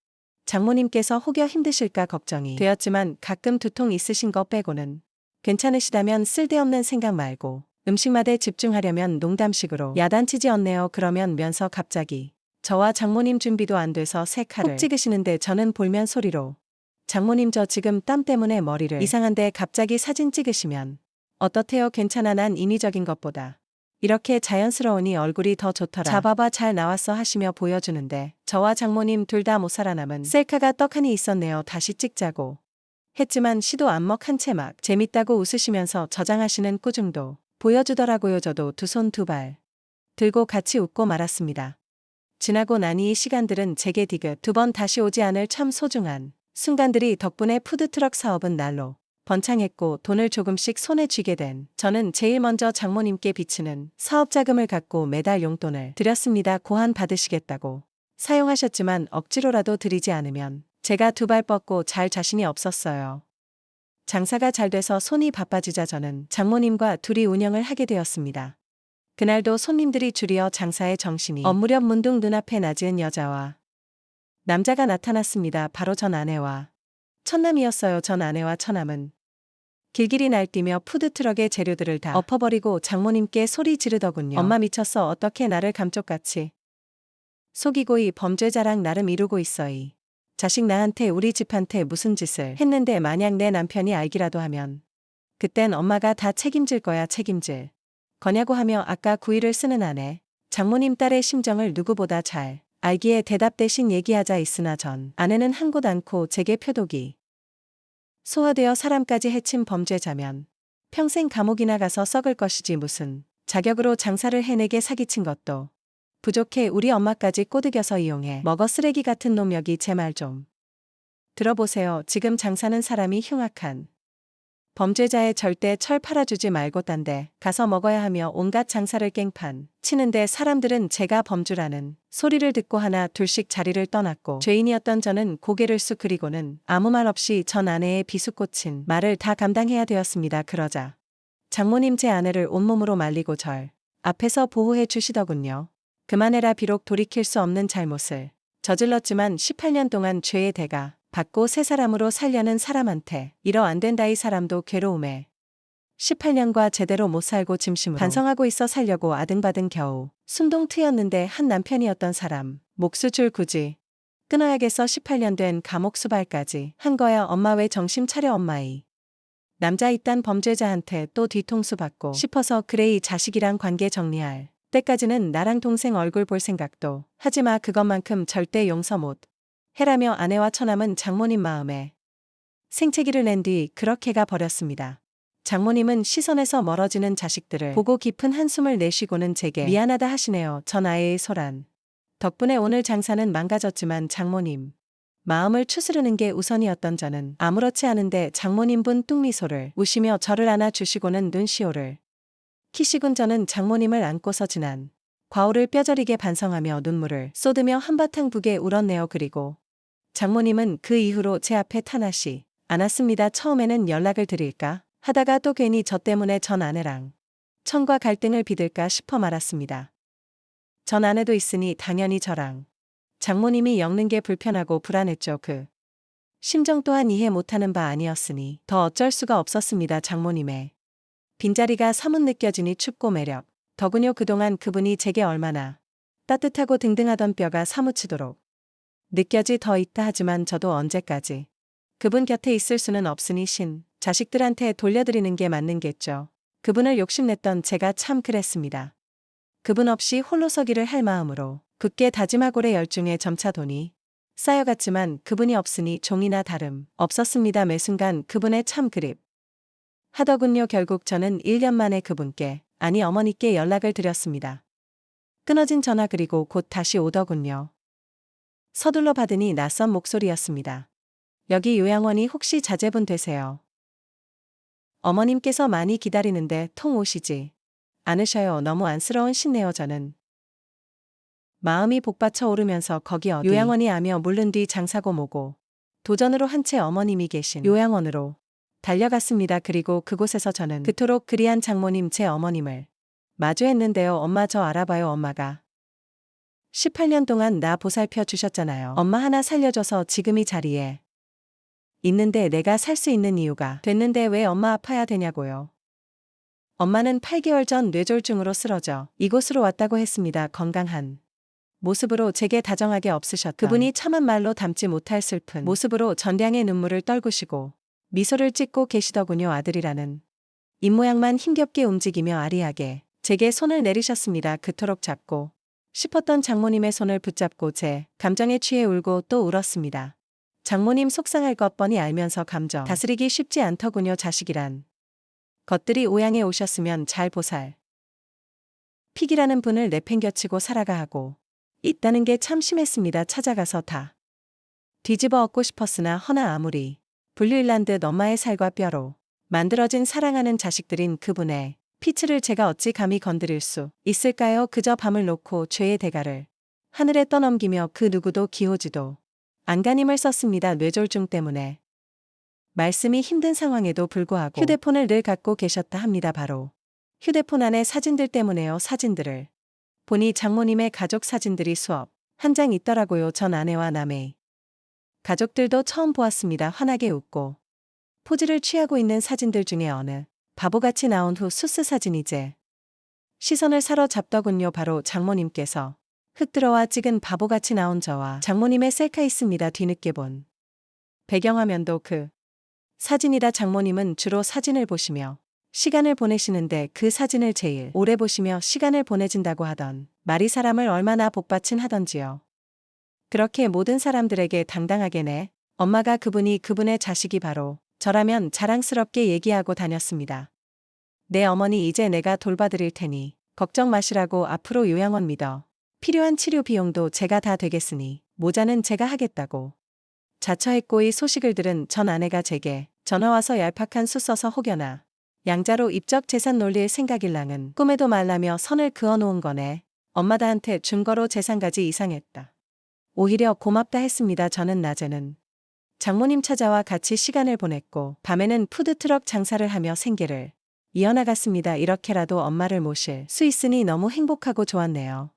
장모님께서 혹여 힘드실까 걱정이 되었지만 가끔 두통 있으신 거 빼고는 괜찮으시다면 쓸데없는 생각 말고 음식맛에 집중하려면 농담식으로 야단치지 않네요. 그러면 면서 갑자기 저와 장모님 준비도 안 돼서 새 칼을 콕 찍으시는데 저는 볼면 소리로 장모님 저 지금 땀 때문에 머리를 이상한데 갑자기 사진 찍으시면 어떻대요? 괜찮아. 난 인위적인 것보다 이렇게 자연스러우니 얼굴이 더 좋더라. 잡아봐 잘 나왔어 하시며 보여주는데 저와 장모님 둘 다 못 살아남은 셀카가 떡하니 있었네요. 다시 찍자고 했지만 시도 안 먹한 채 막 재밌다고 웃으시면서 저장하시는 꾸중도 보여주더라고요. 저도 2손 2발 들고 같이 웃고 말았습니다. 지나고 나니 이 시간들은 제게 디귿 2번 다시 오지 않을 참 소중한 순간들이 덕분에 푸드트럭 사업은 날로 번창했고 돈을 조금씩 손에 쥐게 된 저는 제일 먼저 장모님께 비치는 사업 자금을 갖고 매달 용돈을 드렸습니다. 고한 받으시겠다고 사용하셨지만 억지로라도 드리지 않으면 제가 2발 뻗고 잘 자신이 없었어요. 장사가 잘 돼서 손이 바빠지자 저는 장모님과 둘이 운영을 하게 되었습니다. 그날도 손님들이 줄이어 장사에 정신이 없무렵 문득 눈앞에 낮은 여자와 남자가 나타났습니다. 바로 전 아내와 처남이었어요. 전 아내와 처남은 길길이 날뛰며 푸드트럭의 재료들을 다 엎어버리고 장모님께 소리 지르더군요. 엄마 미쳤어. 어떻게 나를 감쪽같이 속이고이 범죄자랑 나름 이루고 있어이. 자식 나한테 우리 집한테 무슨 짓을 했는데 만약 내 남편이 알기라도 하면 그땐 엄마가 다 책임질 거야. 책임질 거냐고 하며 아까 구의를 쓰는 아내 장모님 딸의 심정을 누구보다 잘 알기에 대답 대신 얘기하자 있으나 전 아내는 한 곳 않고 제게 표독이 소화되어 사람까지 해친 범죄자면 평생 감옥이나 가서 썩을 것이지 무슨 자격으로 장사를 해내게 사기친 것도 부족해 우리 엄마까지 꼬드겨서 이용해 먹어 쓰레기 같은 놈. 여기 제 말 좀 들어보세요. 지금 장사는 사람이 흉악한 범죄자에 절대 철 팔아주지 말고 딴 데 가서 먹어야 하며 온갖 장사를 깽판 치는데 사람들은 제가 범주라는 소리를 듣고 하나 둘씩 자리를 떠났고 죄인이었던 저는 고개를 쑥 그리고는 아무 말 없이 전 아내의 비수꽂힌 말을 다 감당해야 되었습니다. 그러자 장모님 제 아내를 온몸으로 말리고 절 앞에서 보호해 주시더군요. 그만해라. 비록 돌이킬 수 없는 잘못을 저질렀지만 18년 동안 죄의 대가 받고 새 사람으로 살려는 사람한테 이러 안 된다. 이 사람도 괴로움에 18년과 제대로 못 살고 짐심으로 반성하고 있어 살려고 아등바등 겨우 숨동 트였는데 한 남편이었던 사람 목수 줄 굳이 끊어야겠어. 18년 된 감옥 수발까지 한 거야. 엄마 왜 정신 차려. 엄마이 남자 이딴 범죄자한테 또 뒤통수 받고 싶어서 그래. 이 자식이랑 관계 정리할 때까지는 나랑 동생 얼굴 볼 생각도 하지마. 그것만큼 절대 용서 못 해라며 아내와 처남은 장모님 마음에 생채기를 낸 뒤 그렇게 가 버렸습니다. 장모님은 시선에서 멀어지는 자식들을 보고 깊은 한숨을 내쉬고는 제게 미안하다 하시네요. 전 아이의 소란 덕분에 오늘 장사는 망가졌지만 장모님 마음을 추스르는 게 우선이었던 저는 아무렇지 않은데 장모님분 뚱미소를 우시며 저를 안아주시고는 눈시울을 키시군 저는 장모님을 안고서 지난 과오를 뼈저리게 반성하며 눈물을 쏟으며 한바탕 북에 울었네요. 그리고 장모님은 그 이후로 제 앞에 타나시 않았습니다. 처음에는 연락을 드릴까 하다가 또 괜히 저 때문에 전 아내랑 천과 갈등을 빚을까 싶어 말았습니다. 전 아내도 있으니 당연히 저랑 장모님이 엮는 게 불편하고 불안했죠. 그 심정 또한 이해 못하는 바 아니었으니 더 어쩔 수가 없었습니다. 장모님의 빈자리가 사뭇 느껴지니 춥고 매력 더군요 그동안 그분이 제게 얼마나 따뜻하고 등등하던 뼈가 사무치도록 느껴지 더 있다 하지만 저도 언제까지 그분 곁에 있을 수는 없으니 자식들한테 돌려드리는 게 맞는겠죠. 그분을 욕심냈던 제가 참 그랬습니다. 그분 없이 홀로 서기를 할 마음으로 굳게 다짐하고래 열중에 점차 돈이 쌓여갔지만 그분이 없으니 종이나 다름 없었습니다. 매 순간 그분의 참 그립 하더군요. 결국 저는 1년 만에 그분께 아니 어머니께 연락을 드렸습니다. 끊어진 전화 그리고 곧 다시 오더군요. 서둘러 받으니 낯선 목소리였습니다. 여기 요양원이 혹시 자제분 되세요? 어머님께서 많이 기다리는데 통 오시지 않으셔요. 너무 안쓰러운 신네요. 저는 마음이 복받쳐 오르면서 거기 어디 요양원이 아며 물른 뒤 장사고 뭐고 도전으로 한 채 어머님이 계신 요양원으로 달려갔습니다. 그리고 그곳에서 저는 그토록 그리한 장모님 제 어머님을 마주했는데요. 엄마 저 알아봐요. 엄마가 18년 동안 나 보살펴 주셨잖아요. 엄마 하나 살려줘서 지금 이 자리에 있는데 내가 살 수 있는 이유가 됐는데 왜 엄마 아파야 되냐고요. 엄마는 8개월 전 뇌졸중으로 쓰러져 이곳으로 왔다고 했습니다. 건강한 모습으로 제게 다정하게 없으셨던 그분이 참한 말로 담지 못할 슬픈 모습으로 전량의 눈물을 떨구시고 미소를 짓고 계시더군요. 아들이라는 입모양만 힘겹게 움직이며 아리하게 제게 손을 내리셨습니다. 그토록 잡고 싶었던 장모님의 손을 붙잡고 제 감정에 취해 울고 또 울었습니다. 장모님 속상할 것 뻔히 알면서 감정 다스리기 쉽지 않더군요. 자식이란 것들이 오양해 오셨으면 잘 보살 픽이라는 분을 내팽겨치고 살아가 하고 있다는 게 참 심했습니다. 찾아가서 다 뒤집어 엎고 싶었으나 허나 아무리 불릴란 듯 엄마의 살과 뼈로 만들어진 사랑하는 자식들인 그분의 피치를 제가 어찌 감히 건드릴 수 있을까요? 그저 밤을 놓고 죄의 대가를 하늘에 떠넘기며 그 누구도 기호지도 안간힘을 썼습니다. 뇌졸중 때문에 말씀이 힘든 상황에도 불구하고 휴대폰을 늘 갖고 계셨다 합니다. 바로 휴대폰 안에 사진들 때문에요. 사진들을 보니 장모님의 가족 사진들이 수업 한 장 있더라고요. 전 아내와 남의 가족들도 처음 보았습니다. 환하게 웃고 포즈를 취하고 있는 사진들 중에 어느 바보같이 나온 후 수스 사진이제 시선을 사로잡더군요. 바로 장모님께서 흙 들어와 찍은 바보같이 나온 저와 장모님의 셀카 있습니다. 뒤늦게 본 배경화면도 그 사진이라 장모님은 주로 사진을 보시며 시간을 보내시는데 그 사진을 제일 오래 보시며 시간을 보내진다고 하던 말이 사람을 얼마나 복받친 하던지요. 그렇게 모든 사람들에게 당당하게 내 엄마가 그분이 그분의 자식이 바로 저라면 자랑스럽게 얘기하고 다녔습니다. 내 어머니 이제 내가 돌봐드릴 테니 걱정 마시라고 앞으로 요양원 믿어. 필요한 치료 비용도 제가 다 되겠으니 모자는 제가 하겠다고 자처했고 이 소식을 들은 전 아내가 제게 전화와서 얄팍한 수 써서 혹여나 양자로 입적 재산 놀릴 생각일랑은 꿈에도 말라며 선을 그어놓은 거네. 엄마다한테 준 거로 재산까지 이상했다. 오히려 고맙다 했습니다. 저는 낮에는 장모님 찾아와 같이 시간을 보냈고 밤에는 푸드트럭 장사를 하며 생계를 이어나갔습니다. 이렇게라도 엄마를 모실 수 있으니 너무 행복하고 좋았네요.